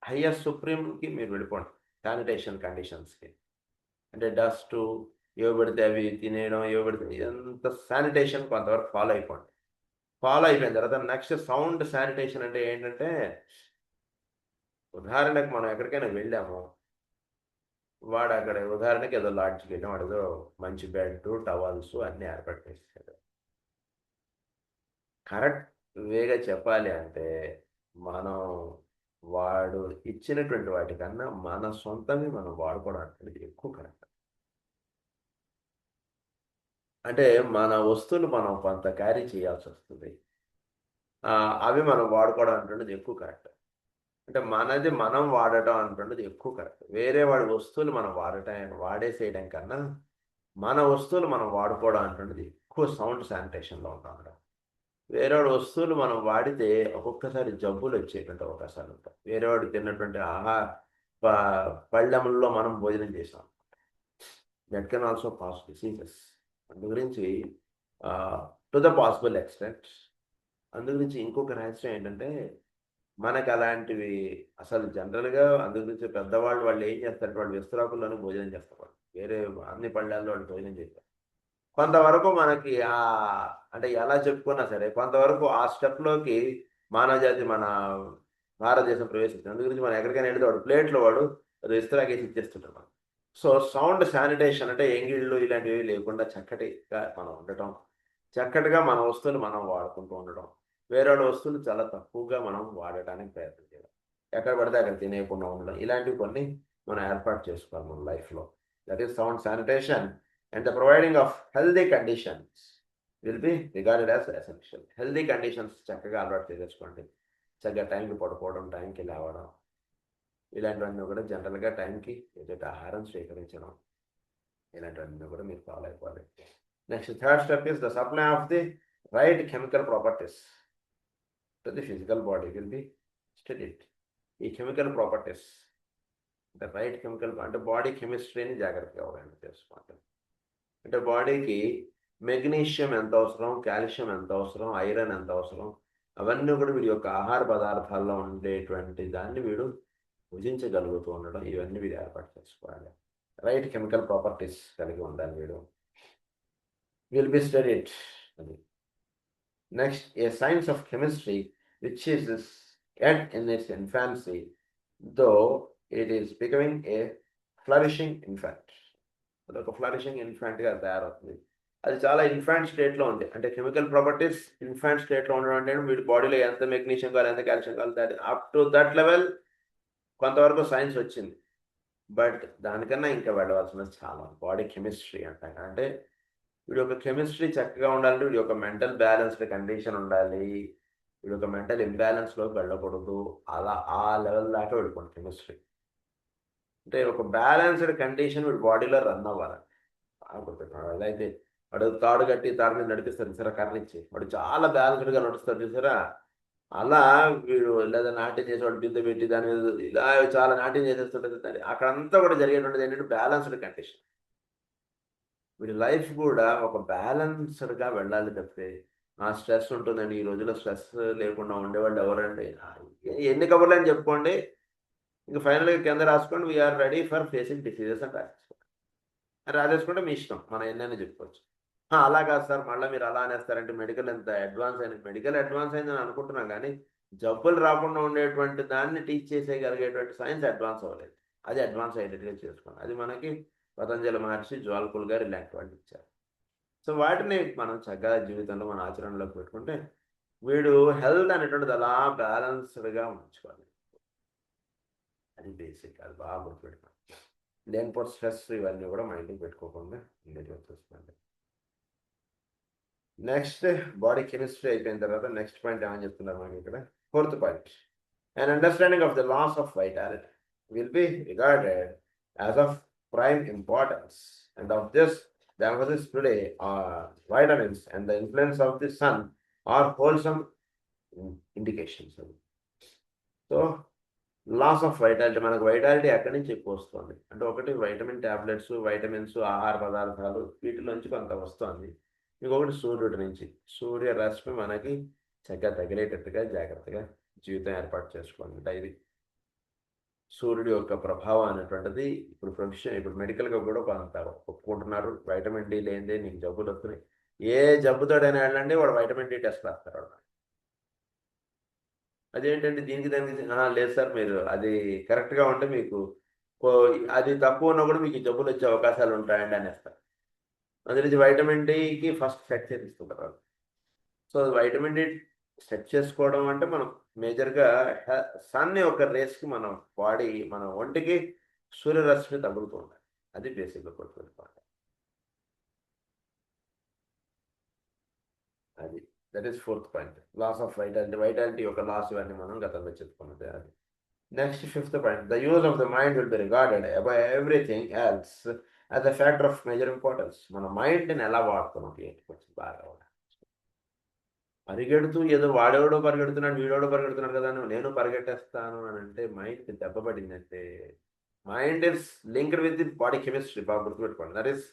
హైయెస్ట్ సుప్రీంకి మీరు వెళ్ళిపోండి శానిటేషన్ కండిషన్స్కి. అంటే డస్ట్ ఏవి పడితే అవి తినేయడం, ఏవి పడితే ఇదంతా శానిటేషన్ కొంతవరకు ఫాలో అయిపోండి. ఫాలో అయిపోయిన తర్వాత నెక్స్ట్ సౌండ్ శానిటేషన్ అంటే ఏంటంటే, ఉదాహరణకు మనం ఎక్కడికైనా వెళ్ళాము, వాడు అక్కడ ఉదాహరణకి ఏదో లాడ్జ్కి వెళ్ళాం, వాడు ఏదో మంచి బెడ్ టవల్స్ అన్నీ ఏర్పాటు చేశాడు. కరెక్ట్ వేగా చెప్పాలి అంటే మనం వాడు ఇచ్చినటువంటి వాటికన్నా మన సొంతంగా మనం వాడుకోవడం అనేది ఎక్కువ కరెక్ట్. అంటే మన వస్తువులు మనం కొంత క్యారీ చేయాల్సి వస్తుంది, అవి మనం వాడుకోవడం అంటున్నది ఎక్కువ కరెక్ట్. అంటే మనది మనం వాడటం అంటున్నది ఎక్కువ కరెక్ట్. వేరే వాడి వస్తువులు మనం వాడేసేయడం కన్నా మన వస్తువులు మనం వాడుకోవడం అంటున్నది ఎక్కువ సౌండ్ శానిటేషన్లో ఉంటాం. వేరే వాడి వస్తువులు మనం వాడితే ఒక్కొక్కసారి జబ్బులు వచ్చేటువంటి అవకాశాలు ఉంటాయి. వేరే వాడు తిన్నటువంటి పళ్ళెముల్లో మనం భోజనం చేసాం, that can also cos diseases. అందు గురించి టు ద పాసిబుల్ ఎక్స్టెంట్, అందు గురించి ఇంకొక రహస్యం ఏంటంటే, మనకు అలాంటివి అసలు జనరల్గా అందు గురించి వాళ్ళు ఏం చేస్తారు, వాళ్ళు విస్తరాకుల్లోనే భోజనం చేస్తారు. వేరే అన్ని పళ్ళాల్లో వాళ్ళు భోజనం చేస్తారు. కొంతవరకు మనకి అంటే ఎలా చెప్పుకున్నా సరే కొంతవరకు ఆ స్టెప్లోకి మానవ జాతి మన భారతదేశం ప్రవేశించింది. అందు గురించి మనం ఎక్కడికైనా వెళ్తే వాడు ప్లేట్లో వాడు అది ఇస్తరాకేసి ఇచ్చేస్తుంటాం మనం. సో సౌండ్ శానిటేషన్ అంటే ఎంగిళ్ళు ఇలాంటివి లేకుండా చక్కటిగా మనం ఉండటం, చక్కటిగా మన వస్తువులు మనం వాడుకుంటూ ఉండడం, వేరే వస్తువులు చాలా తక్కువగా మనం వాడటానికి ప్రయత్నం చేయడం, ఎక్కడ పడితే అక్కడ తినేయకుండా ఉండడం, ఇలాంటివి కొన్ని మనం ఏర్పాటు చేసుకోవాలి మన లైఫ్లో. That is sound sanitation and the providing of healthy conditions will be regarded as essential. Healthy conditions చక్కగా అలవాటు చేసేసుకోండి. చక్కగా టైంకి పడుకోవడం, టైంకి లేవడం, ఇలాంటివన్నీ కూడా జనరల్గా టైంకి ఏదైతే ఆహారం స్వీకరించడం, ఇలాంటివన్నీ కూడా మీరు ఫాలో అయిపోవాలి. Next third step is the supply of the right chemical properties to the physical body will be studied. ఈ కెమికల్ ప్రాపర్టీస్ అంటే రైట్ కెమికల్ అంటే బాడీ కెమిస్ట్రీని జాగ్రత్తగా అవగాహన చేసుకోండి. అంటే బాడీకి మెగ్నీషియం ఎంత అవసరం, కాల్షియం ఎంత అవసరం, ఐరన్ ఎంత అవసరం, అవన్నీ కూడా వీడి యొక్క ఆహార పదార్థాల్లో ఉండేటువంటి దాన్ని వీడు భుజించగలుగుతూ ఉండడం, ఇవన్నీ వీడు ఏర్పాటు చేసుకోవాలి. రైట్ కెమికల్ ప్రాపర్టీస్ కలిగి ఉండాలి వీడు. Will be studied. అది next a science of chemistry which is yet in its infancy, though it is becoming a flourishing infant. అదొక ఫ్లరిషింగ్ ఇన్ఫాంట్గా తయారవుతుంది. అది చాలా ఇన్ఫాంట్ స్టేట్లో ఉంది. అంటే కెమికల్ ప్రాపర్టీస్ ఇన్ఫాంట్ స్టేట్లో ఉండడం అంటే వీడి బాడీలో ఎంత మెగ్నీషియం కావాలి, ఎంత కాల్షియం కావాలి, దాని అప్ టు దట్ లెవెల్ కొంతవరకు సైన్స్ వచ్చింది. బట్ దానికన్నా ఇంకా వెళ్ళవలసినది చాలా బాడీ కెమిస్ట్రీ అంటాం. అంటే వీడి యొక్క కెమిస్ట్రీ చక్కగా ఉండాలంటే వీడి యొక్క మెంటల్ బ్యాలెన్స్డ్ కండిషన్ ఉండాలి, వీడి యొక్క మెంటల్ ఇంబ్యాలెన్స్లోకి వెళ్ళకూడదు. అలా ఆ లెవెల్ దాకా వెళ్ళిపోండి కెమిస్ట్రీ. అంటే ఒక బ్యాలెన్స్డ్ కండిషన్ వీడి బాడీలో రన్ అవ్వాలి. అలాగే వాడు తాడు కట్టి తాడు మీద నడిపిస్తారు చూసారా, కర్రనిచ్చి, వాడు చాలా బ్యాలెన్స్డ్గా నడుస్తారు చూసారా, అలా వీడు లేదా నాట్యం చేసేవాడు బిందె పెట్టి దాని మీద ఇలా చాలా నాట్యం చేసేస్తుంటుంది. అక్కడంతా కూడా జరిగేటువంటిది ఏంటంటే బ్యాలెన్స్డ్ కండిషన్. వీడి లైఫ్ కూడా ఒక బ్యాలెన్స్డ్గా వెళ్ళాలి తప్పితే ఆ స్ట్రెస్ ఉంటుందండి. ఈ రోజుల్లో స్ట్రెస్ లేకుండా ఉండేవాళ్ళు ఎవరండి? ఎన్ని కబుర్లు అని చెప్పుకోండి, ఇంకా ఫైనల్గా కింద రాసుకోండి we are ready for facing diseases అని రాసేసుకోండి. రాసేసుకుంటే మీ ఇష్టం, మనం ఎన్నైనా చెప్పుకోవచ్చు. అలా కాదు సార్, మళ్ళీ మీరు అలా అనేస్తారంటే మెడికల్ ఎంత అడ్వాన్స్ అయింది, మెడికల్ అడ్వాన్స్ అయిందని అనుకుంటున్నాం కానీ జబ్బులు రాకుండా ఉండేటువంటి దాన్ని టీచ్ చేసేయగలిగేటువంటి సైన్స్ అడ్వాన్స్ అవ్వలేదు. అది అడ్వాన్స్ అయ్యేటట్టుగా చేసుకోండి. అది మనకి పతంజలి మహర్షి, జ్వాల్కుల్ గారు ఇలాంటి వాళ్ళు ఇచ్చారు. సో వాటిని మనం చక్కగా జీవితంలో మన ఆచరణలోకి పెట్టుకుంటే వీడు హెల్త్ అనేటువంటిది అలా బ్యాలెన్స్డ్గా ఉంచుకోవాలి. అది బేసిక్, అది బాగా గుర్తుపెట్టుకోండి. లేనిపోతే స్ట్రెస్ ఇవన్నీ కూడా మైండ్కి పెట్టుకోకుండా ఉండేది వచ్చేస్తుంది. నెక్స్ట్ బాడీ కెమిస్ట్రీ అయిపోయిన తర్వాత నెక్స్ట్ పాయింట్ ఏమని చెప్తున్నారు మనకి ఇక్కడ, fourth point, an understanding of the loss of vitality will be regarded as of prime importance, and of this the emphasis today are vitamins and the influence of the sun are wholesome indications. So loss of vitality, మనకు vitality ఎక్కడి నుంచి ఎక్కువ వస్తుంది అంటే, ఒకటి vitamin tablets, vitamins, ఆహార పదార్థాలు వీటిలోంచి కొంత వస్తుంది. ఇంకొకటి సూర్యుడి నుంచి, సూర్యరశ్మి మనకి చక్కగా తగిలేటట్టుగా జాగ్రత్తగా జీవితం ఏర్పాటు చేసుకోండి. ఇది సూర్యుడి యొక్క ప్రభావం అనేటువంటిది ఇప్పుడు మెడికల్గా కూడా కొంత ఒప్పుకుంటున్నారు. వైటమిన్ డి లేనిదే నీకు జబ్బులు వస్తున్నాయి. ఏ జబ్బుతోడైనా వెళ్ళండి, వాడు వైటమిన్ డి టెస్ట్ రాస్తారు వాడు. అదేంటంటే దీనికి దానికి లేదు సార్, మీరు అది కరెక్ట్గా ఉంటే మీకు అది తక్కువ ఉన్నా కూడా మీకు జబ్బులు వచ్చే అవకాశాలు ఉంటాయండి అనేస్తారు. అందులో వైటమిన్ డికి ఫస్ట్ సెట్ చేపిస్తుంటారు. సో వైటమిన్ డి సెట్ చేసుకోవడం అంటే మనం మేజర్గా సన్ యొక్క రేస్కి మన బాడీ, మన ఒంటికి సూర్యరశ్మి తగులుతూ ఉండాలి. అది బేసిక్గా గుర్తుపెట్టుకోండి. అది that is fourth point, loss of vitality. Vitality యొక్క లాస్ ఇవన్నీ మనం గతంలో చెప్పుకున్నది. అది next fifth point, the use of the mind will be regarded above everything else as a factor of major importance. మన మైండ్ని ఎలా వాడుతున్నాం కొంచెం బాగా పరిగెడుతూ ఏదో వాడేవాడో పరిగెడుతున్నాడు, వీడోడో పరిగెడుతున్నాడు కదా, నేను పరిగెట్టేస్తాను అని అంటే మైండ్ దెబ్బపడిందంటే, mind is linked with the body chemistry. బాగా గుర్తుపెట్టుకోండి. దట్ ఈస్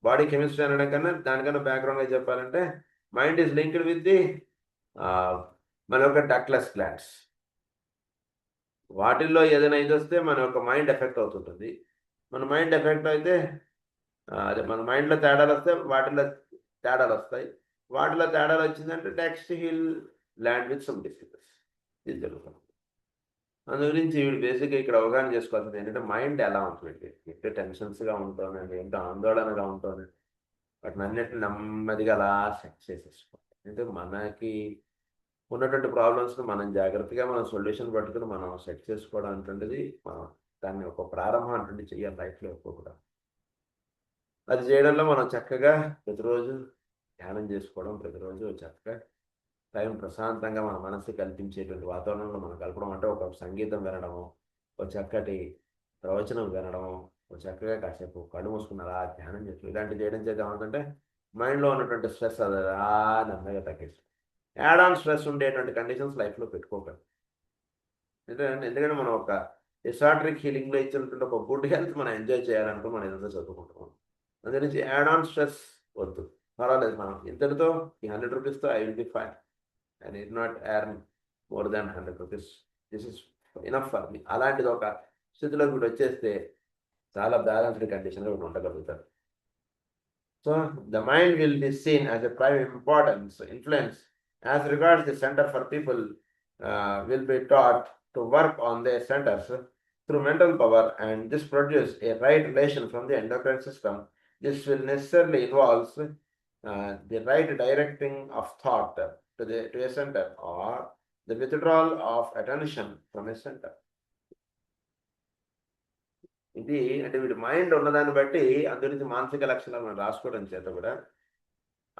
బాడీ కెమిస్ట్రీ అనడం కన్నా దానికన్నా బ్యాక్గ్రౌండ్గా చెప్పాలంటే, mind is linked with the మన యొక్క డక్ట్లెస్ గ్లాండ్స్. వాటిల్లో ఏదైనా ఇది వస్తే మన యొక్క మైండ్ ఎఫెక్ట్ అవుతుంటుంది. మన మైండ్ ఎఫెక్ట్ అయితే అదే మన మైండ్లో తేడాలు వస్తే వాటిల్లో తేడాలు వస్తాయి. వాటిలో తేడాలు వచ్చిందంటే next he'll land with some diseases. ఇది జరుగుతుంది. అందు గురించి వీడు బేసిక్గా ఇక్కడ అవగాహన చేసుకోవాల్సింది ఏంటంటే, మైండ్ ఎలా ఉంటుంది, ఎక్కడ టెన్షన్స్గా ఉంటుందండి, ఏంటో ఆందోళనగా ఉంటుంది, వాటిని అన్నిటిని నెమ్మదిగా అలా సెట్ చేసేసుకోవాలి. అంటే మనకి ఉన్నటువంటి ప్రాబ్లమ్స్ని మనం జాగ్రత్తగా మనం సొల్యూషన్ పట్టుకుని మనం సెట్ చేసుకోవడం అంటుండేది, మనం దాన్ని ఒక ప్రారంభం అంటుండే చెయ్యాలి లైఫ్లో ఎక్కువ కూడా. అది చేయడంలో మనం చక్కగా ప్రతిరోజు ధ్యానం చేసుకోవడం, ప్రతిరోజు చక్కగా టైం ప్రశాంతంగా మన మనసు కల్పించేటువంటి వాతావరణంలో మనం కలపడం, అంటే ఒక సంగీతం వినడము, ఒక చక్కటి ప్రవచనం వినడము, ఒక చక్కగా కాసేపు కళ్ళు మూసుకుని అలా ధ్యానం చేస్తూ ఇలాంటివి చేయడం చేద్దాం ఏమవుతుందంటే, మైండ్లో ఉన్నటువంటి స్ట్రెస్ అది నెమ్మదిగా తగ్గిస్తుంది. యాడ్ ఆన్ స్ట్రెస్ ఉండేటువంటి కండిషన్స్ లైఫ్లో పెట్టుకోకండి. ఎందుకంటే మనం ఒక ఎసాట్రిక్ హీలింగ్లో ఇచ్చినటువంటి ఒక గుడ్ హెల్త్ మనం ఎంజాయ్ చేయాలనుకుని మనం ఇదంతా చదువుకుంటున్నాం. అందుకని నుంచి యాడ్ ఆన్ స్ట్రెస్ వద్దు, పర్వాలేదు, మనం ఇంతటితో ఈ 100 రూపీస్తో I will be fine, I need not earn more than 100 rupees, this is enough for me. అలాంటిది ఒక స్థితిలో కూడా వచ్చేస్తే చాలా బ్యాలెన్స్డ్ కండిషన్లో కూడా ఉండగలుగుతారు. So the mind will be seen as a prime importance influence as regards the centre for people will be taught to work on their centers through mental power, and this produces a right relation from the endocrine system. This will necessarily involve the right directing of thought to a center, or the withdrawal of attention from a center. ఇది అంటే వీడి mind ఉన్నదాన్ని బట్టి అందులోంచి మానసిక లక్షణాలు మనం రాసుకోవడం చేత కూడా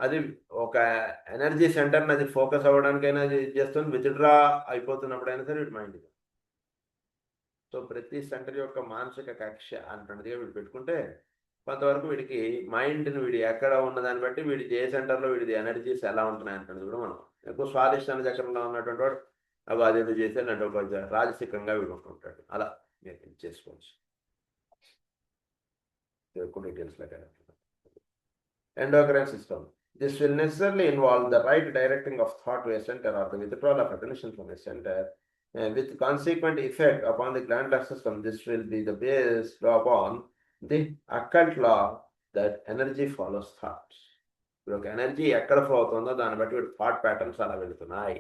అది ఒక ఎనర్జీ సెంటర్ని అది ఫోకస్ అవ్వడానికైనా చేస్తుంది, విత్డ్రా అయిపోతున్నప్పుడైనా సరే వీడి మైండ్. సో ప్రతి సెంటర్ యొక్క మానసిక కక్ష అంటున్నదిగా వీడు పెట్టుకుంటే కొంతవరకు వీడికి మైండ్ని వీడి ఎక్కడ ఉన్నదాన్ని బట్టి వీడి ఏ సెంటర్లో వీడిది ఎనర్జీస్ ఎలా ఉంటున్నాయి అంటున్నది కూడా మనం ఎక్కువ స్వాదిష్టాన చక్రంలో ఉన్నటువంటి వాడు అవి అదేదో చేసేది అంటే కొంచెం రాజసికంగా వీడు ఉంటుంటాడు. అలా మీరు చేసుకోవచ్చు. ఎక్కువ డీటెయిల్స్ లాగా endocrine system. This will necessarily involve the right directing of thought to a center, or the withdrawal of attention from a center, with consequent effect upon the glandular system. This will be the based upon the occult law that energy follows thought. ఇప్పుడు ఒక energy ఎక్కడ flow అవుతుందో దాన్ని బట్టి వీడు thought patterns అలా వెళుతున్నాయి,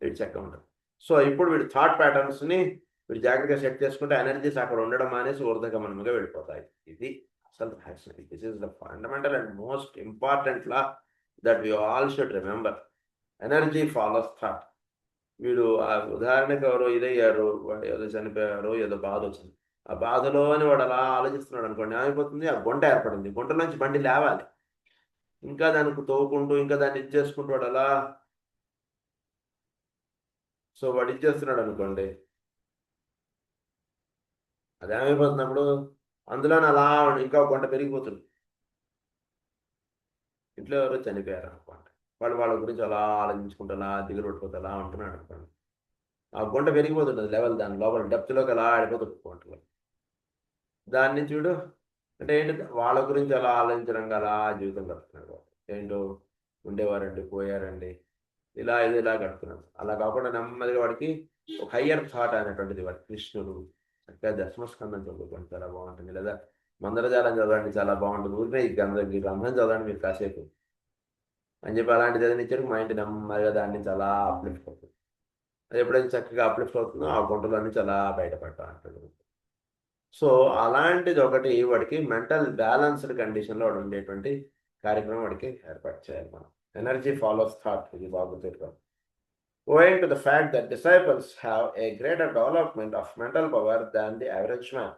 వీడి చెక్క ఉంటుంది. సో ఇప్పుడు వీడి థాట్ ప్యాటర్న్స్ని వీడు జాగ్రత్తగా సెట్ చేసుకుంటే ఎనర్జీస్ అక్కడ ఉండడం అనేసి ఊర్ధగమనంగా వెళ్ళిపోతాయి. ఇది this is the fundamental and most important law that we all should remember. Energy follows thought. వీడు ఆ ఉదాహరణకు ఎవరో ఇదయ్యారు, వాడు ఏదో చనిపోయారు, ఏదో బాధ వచ్చింది, ఆ బాధలో అని వాడు అలా ఆలోచిస్తున్నాడు అనుకోండి, ఏమైపోతుంది, ఆ గుంట ఏర్పడింది, గుంట నుంచి బండి లేవాలి, ఇంకా దానికి తవ్వుకుంటూ ఇంకా దాన్ని ఇచ్చేసుకుంటూ వాడు అలా, సో వాడు ఇచ్చేస్తున్నాడు అనుకోండి, అదేమైపోతున్నప్పుడు అందులోనే అలా ఇంకా గుంట పెరిగిపోతుంది. ఇంట్లో ఎవరో చనిపోయారు అనుకోండి, వాడు వాళ్ళ గురించి అలా ఆలోచించుకుంటూ అలా దిగులు పడిపోతూ అలా ఉంటున్నాడు అనుకోండి, ఆ గుంట పెరిగిపోతుంటుంది లెవెల్, దాని లోపల డెప్త్లోకి అలా ఆడిపోతుంది గుంటలో. దాన్ని చూడు, అంటే ఏంటి, వాళ్ళ గురించి అలా ఆలోచించడం అలా జీవితం గడుపుతున్నాడు వాడు. ఏంటో ఉండేవారండి, పోయారండి, ఇలా గడుపుతున్నాడు. అలా కాకుండా నెమ్మదిగా వాడికి ఒక హయ్యర్ థాట్ అనేటువంటిది, వాడి కృష్ణుడు చక్కగా దశమస్కందం చదువుకోండి చాలా బాగుంటుంది, లేదా మందరజాలం చదవండి చాలా బాగుంటుంది, ఊరికే ఈ గ్రంథం చదవండి మీరు కాసేపు అని చెప్పి అలాంటి చదివించారు, మైండ్ నెమ్మదిగా దాని నుంచి అలా అప్లిఫ్ట్ అవుతుంది. అది ఎప్పుడైతే చక్కగా అప్లిఫ్ట్ అవుతుందో ఆ గుంటలో నుంచి అలా బయటపడతా అంటాడు. సో అలాంటిది ఒకటి వాడికి మెంటల్ బ్యాలెన్స్డ్ కండిషన్లో వాడు ఉండేటువంటి కార్యక్రమం వాడికి ఏర్పాటు చేయాలి మనం. ఎనర్జీ ఫాలోస్ థాట్, ఇది బాబు చెప్పారు. Owing to the fact that disciples have a greater development of mental power than the average man.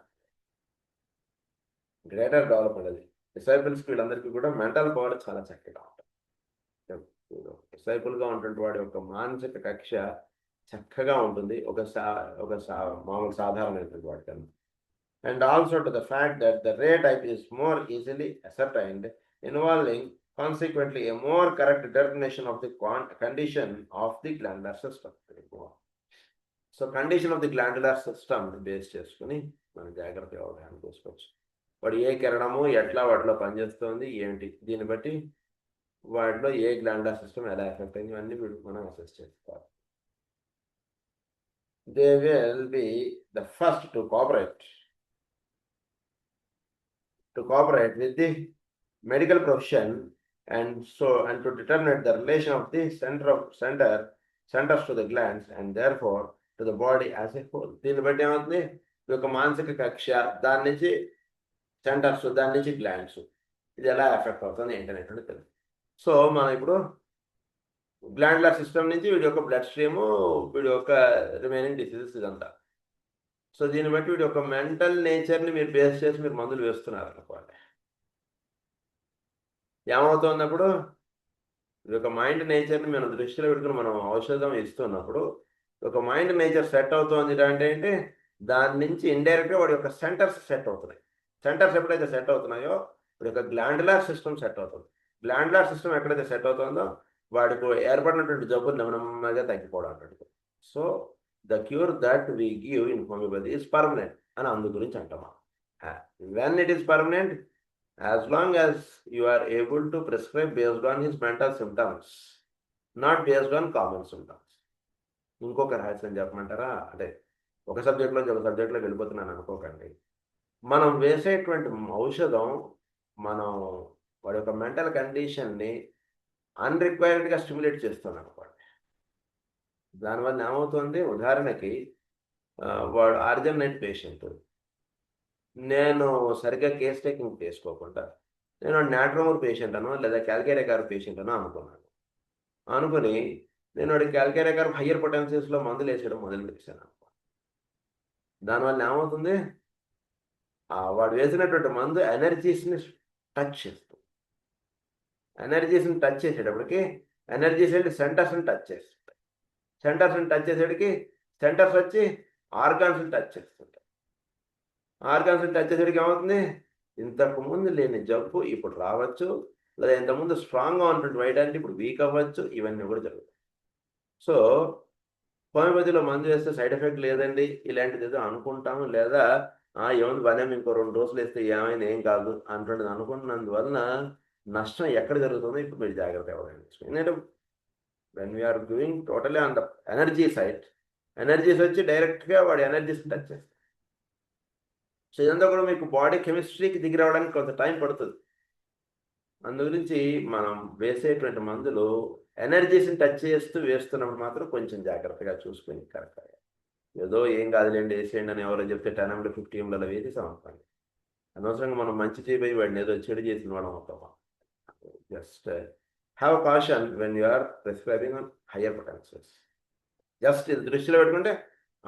Greater development అది డిసైపుల్స్కి, వీళ్ళందరికీ కూడా మెంటల్ పవర్ చాలా చక్కగా ఉంటుంది. డిసైపుల్గా ఉన్నటువంటి వాడి యొక్క మానసిక కక్ష చక్కగా ఉంటుంది, మామూలు సాధారణమైనటువంటి వాడికన్నా. And also to the fact that the ray type is more easily ascertained, involving consequently a more correct determination of the condition of the glandular system. So condition of the glandular system base చేసుకుని మనం జాగ్రత్తగా అవగాహన చేసుకోవచ్చు. వాడు ఏ కిరణము ఎట్లా వాటిలో పనిచేస్తుంది ఏంటి, దీన్ని బట్టి వాటిలో ఏ గ్లాండులర్ సిస్టమ్ ఎలా ఎఫెక్ట్ అయింది ఇవన్నీ మనం అసెస్ చేసుకోవాలి. They will be the first to cooperate with the medical profession, and to determine the relation of the centers to the glands and therefore to the body as a whole. దీన్ని బట్టి ఏమవుతుంది, ఈ యొక్క మానసిక కక్ష దాని నుంచి సెంటర్స్, దాని నుంచి గ్లాండ్స్, ఇది ఎలా ఎఫెక్ట్ అవుతుంది ఏంటనేటువంటి తెలుసు. సో మనం ఇప్పుడు గ్లాండ్యులర్ సిస్టమ్ నుంచి వీడి యొక్క బ్లడ్ స్ట్రీము, వీడి యొక్క రిమైనింగ్ డిసీజెస్ ఇదంతా. సో దీన్ని బట్టి వీడి యొక్క మెంటల్ నేచర్ని మీరు బేస్ చేసి మీరు మందులు వేస్తున్నారు అనుకోండి, ఏమవుతున్నప్పుడు ఈ యొక్క మైండ్ నేచర్ని మనం దృష్టిలో పెట్టుకుని మనం ఔషధం ఇస్తున్నప్పుడు ఒక మైండ్ నేచర్ సెట్ అవుతుంది అంటే ఏంటి, దాని నుంచి ఇండైరెక్ట్గా వాడి యొక్క సెంటర్స్ సెట్ అవుతున్నాయి. సెంటర్స్ ఎప్పుడైతే సెట్ అవుతున్నాయో వాడి యొక్క గ్లాండులర్ సిస్టమ్ సెట్ అవుతుంది. గ్లాండులర్ సిస్టమ్ ఎక్కడైతే సెట్ అవుతుందో వాడికి ఏర్పడినటువంటి జబ్బులు నెమ్మదిగా తగ్గిపోవడం అంటాడు. So the cure that we give in homoeopathy is permanent అని అందు గురించి అంటామా. When it is permanent, as long as you are able to prescribe based on his mental symptoms, not based on common symptoms. ఇంకొక రహస్యం చెప్పమంటారా, అంటే ఒక సబ్జెక్ట్లోంచి ఒక సబ్జెక్ట్లోకి వెళ్ళిపోతున్నాను అనుకోకండి. మనం వేసేటువంటి ఔషధం మనం వాడి యొక్క మెంటల్ కండిషన్ని అన్రిక్వైర్డ్గా స్టిమ్యులేట్ చేస్తుంది అనుకోండి. దానివల్ల ఏమవుతుంది, ఉదాహరణకి వాడు ఆర్జనైట్ పేషెంట్, నేను సరిగ్గా కేస్ టేకింగ్ చేసుకోకుండా నేను నాట్రోమూర్ పేషెంట్ అనో లేదా క్యాల్కేరియా గారు పేషెంట్ అనో అనుకుని నేను వాడికి క్యాల్కేరియా గారు హయ్యర్ పొటెన్షియల్స్లో మందులు వేసేయడం మొదలు పెట్టాను. దానివల్ల ఏమవుతుంది, వాడు వేసినటువంటి మందు ఎనర్జీస్ని టచ్ చేస్తుంది. ఎనర్జీస్ని టచ్ చేసేటప్పటికి ఎనర్జీస్ ఏంటి, సెంటర్స్ని టచ్ చేస్తుంటాయి. సెంటర్స్ని టచ్ చేసేటికి సెంటర్స్ వచ్చి ఆర్గాన్స్ని టచ్ చేస్తుంటాయి. ఆర్గాన్స్ని టచ్ చేసేటికి ఏమవుతుంది, ఇంతకు ముందు లేని జబ్బు ఇప్పుడు రావచ్చు, లేదా ఇంతకుముందు స్ట్రాంగ్గా ఉన్నటువంటి వైటాలిటీ ఇప్పుడు వీక్ అవ్వచ్చు, ఇవన్నీ కూడా జరుగుతాయి. సో హోమియోపతిలో మందు వేస్తే సైడ్ ఎఫెక్ట్ లేదండి ఇలాంటిది ఏదో అనుకుంటాము, లేదా ఏముంది బాగానే ఇంకో 2 రోజులు వేస్తే ఏమైనా ఏం కాదు అంటుండదు అనుకున్నందువలన నష్టం ఎక్కడ జరుగుతుందో ఇప్పుడు మీరు జాగ్రత్త ఇవ్వడానికి. ఎందుకంటే when we are doing totally on the energy side, energies వచ్చి డైరెక్ట్గా వాడి ఎనర్జీస్ టచ్ చేస్తాయి. సో ఇదంతా కూడా మీకు బాడీ కెమిస్ట్రీకి దిగి రావడానికి కొంత టైం పడుతుంది. అందు గురించి మనం వేసేటువంటి మందులు ఎనర్జీస్ని టచ్ చేస్తూ వేస్తున్నప్పుడు మాత్రం కొంచెం జాగ్రత్తగా చూసుకొని కరెక్ట్గా, ఏదో ఏం కాదులేండి వేసేయండి అని ఎవరో చెప్తే 10 ml 50 ml వేసి సమర్పండి. అనవసరంగా మనం మంచి చేయబోయి వాడిని ఏదో చెడు చేసిన వాడు అవుతాం. Just have caution when you are prescribing on higher potentials. Just ఇది దృష్టిలో పెట్టుకుంటే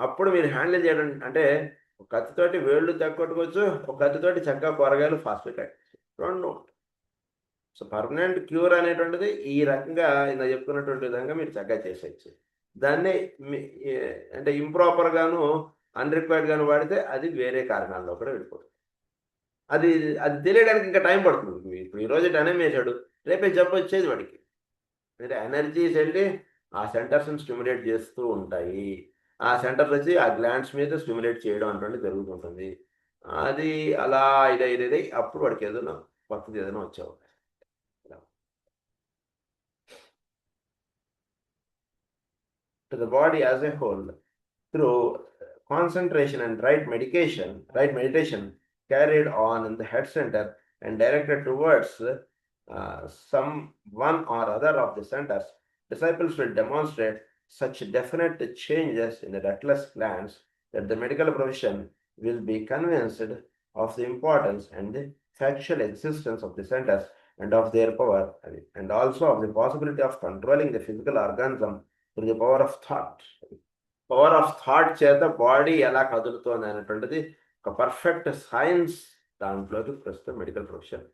అప్పుడు మీరు హ్యాండిల్ చేయడం అంటే ఒక కత్తితోటి వేళ్ళు తగ్గొట్టుకోవచ్చు, ఒక కత్తితోటి చక్కగా కూరగాయలు ఫాస్ట్గా కట్ రెండు. సో పర్మనెంట్ క్యూర్ అనేటువంటిది ఈ రకంగా ఇలా చెప్పుకున్నటువంటి విధంగా మీరు చక్కగా చేసేయచ్చు. దాన్ని అంటే ఇంప్రాపర్గాను అన్రిక్వైర్డ్ గాను వాడితే అది వేరే కారణాల్లో కూడా వెళ్ళిపోతుంది. అది అది తెలియడానికి ఇంకా టైం పడుతుంది. ఇప్పుడు ఈరోజు టైం వేసాడు, రేపే జబ్బు వచ్చేది వాడికి. అంటే ఎనర్జీస్ వెళ్ళి ఆ సెంటర్స్ని స్టిమ్యులేట్ చేస్తూ ఉంటాయి. ఆ సెంటర్స్ వచ్చి ఆ గ్లాండ్స్ మీద స్టిమ్యులేట్ చేయడం అటువంటిది జరుగుతుంటుంది. అది అలా ఇదై అప్పుడు వాడికి ఏదైనా కొత్తది ఏదైనా వచ్చేవాడు. To the body as a whole through concentration and right meditation carried on in the head center and directed towards some one or other of the centers. Disciples will demonstrate such definite changes in the ductless glands that the medical profession will be convinced of the importance and the factual existence of the centers and of their power, and also of the possibility of controlling the physical organism through the power of thought. Power of thought చేత body ఎలా కదులుతోంది అనేటువంటిది ఒక perfect science దాంట్లోకి ప్రస్తుతం medical profession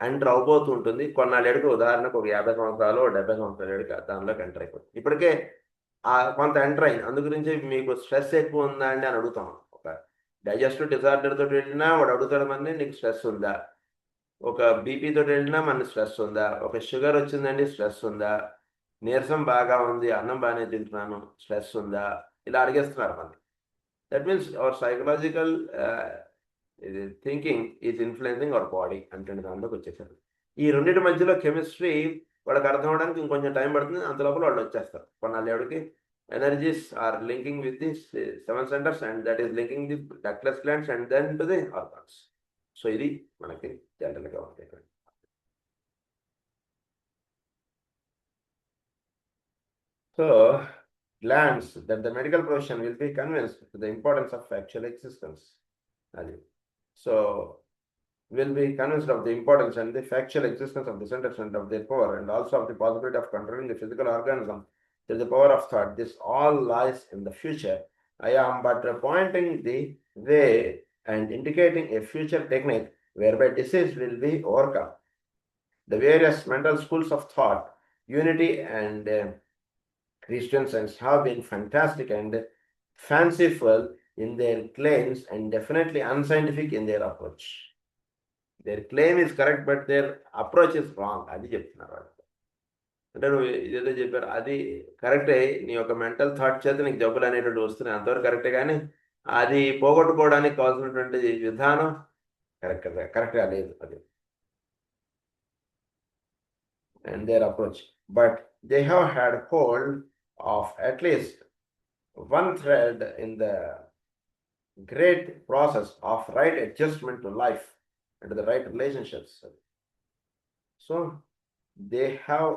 enter అవబోతూ ఉంటుంది. కొన్నాళ్ళేడికి ఉదాహరణకు ఒక 50 సంవత్సరాలు 70 సంవత్సరాలు దానిలోకి ఎంటర్ అయిపోతుంది. ఇప్పటికే కొంత ఎంటర్ అయింది. అందు గురించి మీకు స్ట్రెస్ ఎక్కువ ఉందా అండి అని అడుగుతాం. ఒక డైజెస్టివ్ డిజార్డర్ తోటి వెళ్ళినా వాడు అడుగుతాడు మంది, నీకు స్ట్రెస్ ఉందా? ఒక బీపీ తోటి వెళ్ళినా మన స్ట్రెస్ ఉందా? ఒక షుగర్ వచ్చిందండి, స్ట్రెస్ ఉందా? నీరసం బాగా ఉంది, అన్నం బాగానే తింటున్నాను, స్ట్రెస్ ఉందా? ఇలా అడిగేస్తున్నారు మనకి. That means hour psychological thinking is influencing our body అంటే దాంట్లోకి వచ్చేసారు. ఈ రెండింటి మధ్యలో కెమిస్ట్రీ వాళ్ళకి అర్థం అవడానికి ఇంకొంచెం టైం పడుతుంది. అంత లోపల వాళ్ళు వచ్చేస్తారు. కొన్నాళ్ళకి energies are linking with the 7 centres and that is linking the ductless glands and then to the organs. So ఇది మనకి జనరల్గా ఉంటుంది. So, glands that the medical profession will be convinced to the importance of actual existence. So, will be convinced of the importance and the factual existence of the centers and of their power, and also of the possibility of controlling the physical organism through the power of thought. This all lies in the future. I am but pointing the way and indicating a future technique whereby disease will be overcome. The various mental schools of thought, unity and Christian Science have been fantastic and fanciful in their claims and definitely unscientific in their approach. Their claim is correct, but their approach is wrong. అది చెప్తున్నారు వాళ్ళు. అంటే నువ్వు ఇదేదో చెప్పారు అది కరెక్టే, నీ యొక్క మెంటల్ థాట్ చేత నీకు జబ్బులు అనేటువంటి వస్తున్నాయి, అంతవరకు కరెక్టే. కానీ అది పోగొట్టుకోవడానికి కావాల్సినటువంటి విధానం కరెక్ట్గా లేదు అది. And their approach, but they have had hold of at least one thread in the great process of right adjustment to life and to the right relationships. So they have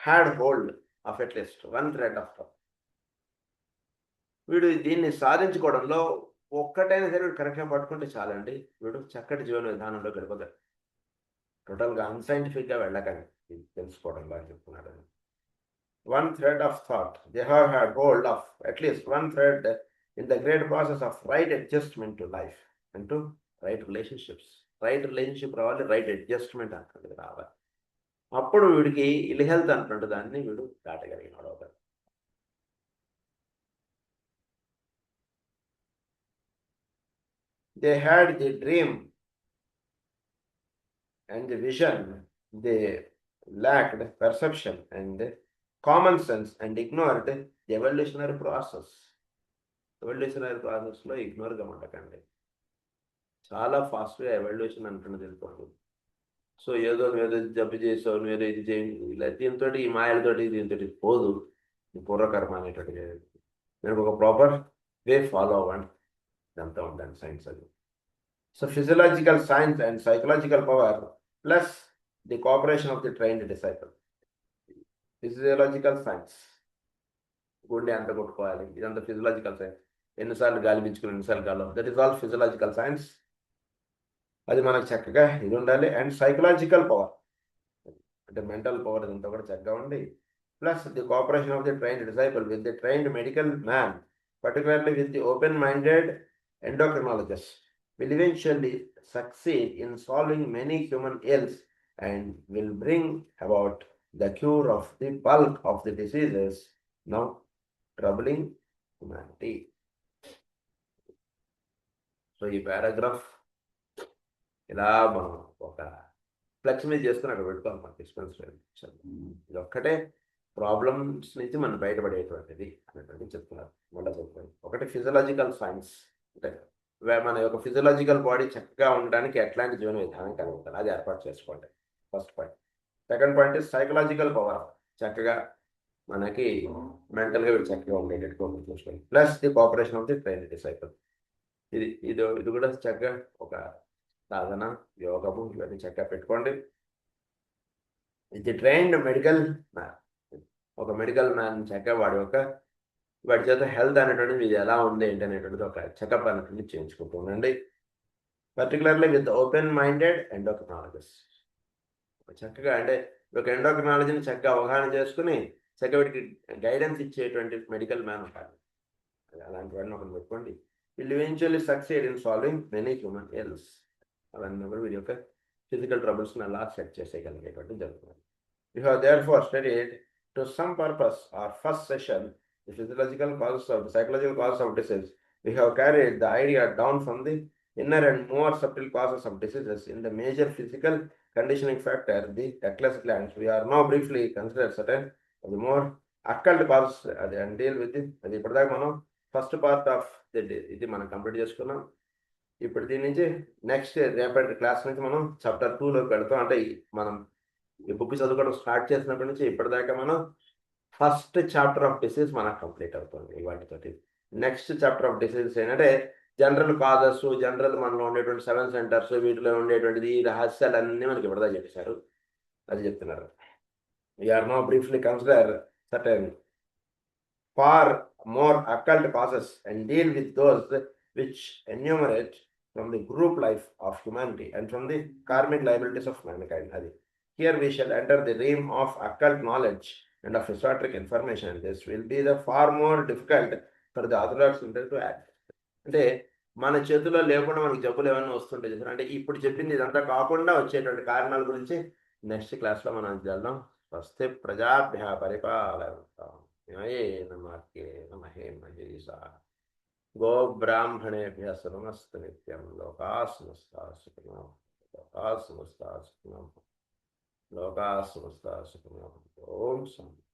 had hold of at least one thread of thought. వీడు దీన్ని సాధించుకోవడంలో ఒక్కటైనా సరే వీడు కరెక్ట్గా పట్టుకుంటే చాలండి, వీడు చక్కటి జీవన విధానంలో గడిపోతాడు. టోటల్గా అన్సైంటిఫిక్గా వెళ్ళకండి తెలుసుకోవడంలో అని చెప్తున్నాడు. One thread of thought. They have had hold of at least one thread in the great process of right adjustment to life and to right relationships. Right relationship రావాలి, రైట్ అడ్జస్ట్మెంట్ అంటుంది రావాలి. అప్పుడు వీడికి ఇల్ హెల్త్ అంటుంటే దాన్ని వీడు దాటగలిగినాడు అవుతాడు. They had the dream and the vision. They lacked perception and common sense and ignored the evolutionary process. Evolutionary ప్రాసెస్లో ఇగ్నోర్గా ఉండకండి. చాలా ఫాస్ట్గా ఎవల్యూషన్ అంటున్నది వెళ్ళిపోతుంది. సో ఏదో జబ్బు చేసావు, నువ్వేదో ఇది చేయండి, ఇలా దీంతో ఈ మాయలతోటి దీంతో పోదు ఈ పూర్వకర్మ అనేటువంటి. మీరు ఒక ప్రాపర్ వే ఫాలో అవ్వండి, ఇదంతా ఉండండి సైన్స్ అది. So physiological science and psychological power plus the cooperation of the trained disciple. Physiological science, గుండె ఎంత కొట్టుకోవాలి, ఇదంతా ఫిజియలాజికల్ సైన్స్. ఎన్నిసార్లు గాలి పీల్చుకుని ఎన్నిసార్లు గాలి, that is all physiological science. అది మనకు చక్కగా ఇది ఉండాలి. అండ్ సైకలాజికల్ పవర్, అంటే మెంటల్ పవర్ ఇదంతా కూడా చక్కగా ఉండి, plus the cooperation of the trained disciple with the trained medical man, particularly with the open-minded endocrinologist, will eventually succeed in solving many human ills and will bring about the cure of the bulk of the diseases now troubling humanity. So ఈ paragraph ఇలా మనం ఒక flex మీద చేసుకుని అక్కడ పెట్టుకోవాలి మనకి expense. ఇది ఒక్కటే ప్రాబ్లమ్స్ నుంచి మనం బయటపడేటువంటిది అనేటువంటిది చెప్తున్నారు. మళ్ళీ చెప్తాను, ఒకటి ఫిజియలాజికల్ సైన్స్, అంటే మన యొక్క ఫిజియలాజికల్ బాడీ చక్కగా ఉండడానికి ఎట్లాంటి జీవన విధానం కలుగుతుంది అది ఏర్పాటు చేసుకోండి, first point. Second point psychological power, చక్కగా మనకి మెంటల్గా వీళ్ళు చక్కగా ఉండేటట్టుగా చూసుకోండి. Plus the cooperation of the train disciple, ఇది కూడా చక్కగా ఒక సాధన, యోగము, ఇవన్నీ చక్కగా పెట్టుకోండి. ఇది ట్రైన్డ్ మెడికల్ మ్యాన్, ఒక మెడికల్ మ్యాన్ చక్కగా వాడి చేత హెల్త్ అనేటువంటిది ఇది ఎలా ఉంది ఏంటి అనేటువంటిది ఒక చెకప్ అనేటువంటిది చేయించుకుంటూ ఉండండి. Particularly with open minded endocrinologist, చక్కగా అంటే ఒక ఎండోక్రినాలజీని చక్కగా అవగాహన చేసుకుని చక్కగా వీటికి గైడెన్స్ ఇచ్చేటువంటి మెడికల్ మ్యాన్ ఉంటారు. అలాంటి వాడిని ఒకటి పెట్టుకోండి. Will eventually succeed in solving many human ills, అవన్నీ వీడి యొక్క ఫిజికల్ ట్రబుల్స్ని అలా సెట్ చేసేయగలిగేటువంటి జరుగుతుంది. You have therefore studied to some purpose our first session, the psychological causes of disease. We have carried the idea down from the inner and more subtle causes of diseases in the major physical conditioning factor, the Achilles glands. We are now briefly consider certain of the more occult causes and deal with it. అది ఇప్పటిదాకా మనం first part of ఇది మనం complete చేసుకున్నాం. ఇప్పుడు దీని నుంచి next రేపటి క్లాస్ నుంచి మనం చాప్టర్ 2లోకి వెళ్తాం. అంటే మనం ఈ బుక్ చదువుకోవడం స్టార్ట్ చేసినప్పటి నుంచి ఇప్పటిదాకా మనం ఫస్ట్ చాప్టర్ ఆఫ్ డిసీజ్ మనకు కంప్లీట్ అవుతుంది. వాటితోటి నెక్స్ట్ చాప్టర్ ఆఫ్ డిసీజెస్ ఏంటంటే జనరల్ కాజెస్, జనరల్ మనలో ఉండేటువంటి 7 సెంటర్స్, వీటిలో ఉండేటువంటిది ఈ రహస్యాలన్నీ మనకి ఇప్పటిదా చెప్పేశారు, అది చెప్తున్నారు. We are now briefly consider certain far more occult causes and deal with those which enumerate from the group life of humanity and from the karmic liabilities of mankind. అది here we shall enter the realm of occult knowledge and of esoteric information. This will be the far more difficult for the orthodox to act. అంటే మన చేతిలో లేకుండా మనకి జబ్బులు ఏమైనా వస్తుంటాయి చూసారు. అంటే ఇప్పుడు చెప్పింది ఇదంతా కాకుండా వచ్చేటువంటి కారణాల గురించి నెక్స్ట్ క్లాస్లో మనం వెళ్దాం. స్వస్తి ప్రజాభ్య పరిపాలయంతాం న్యాయేన మార్గేణ మహేమహేషా గో బ్రాహ్మణేభ్యః శుభమస్తు నిత్యం. లోకా సమస్తా సుఖినో లోకా సమస్తా సుఖినో లోకా సమస్తా సుఖినో. ఓం శాంతి.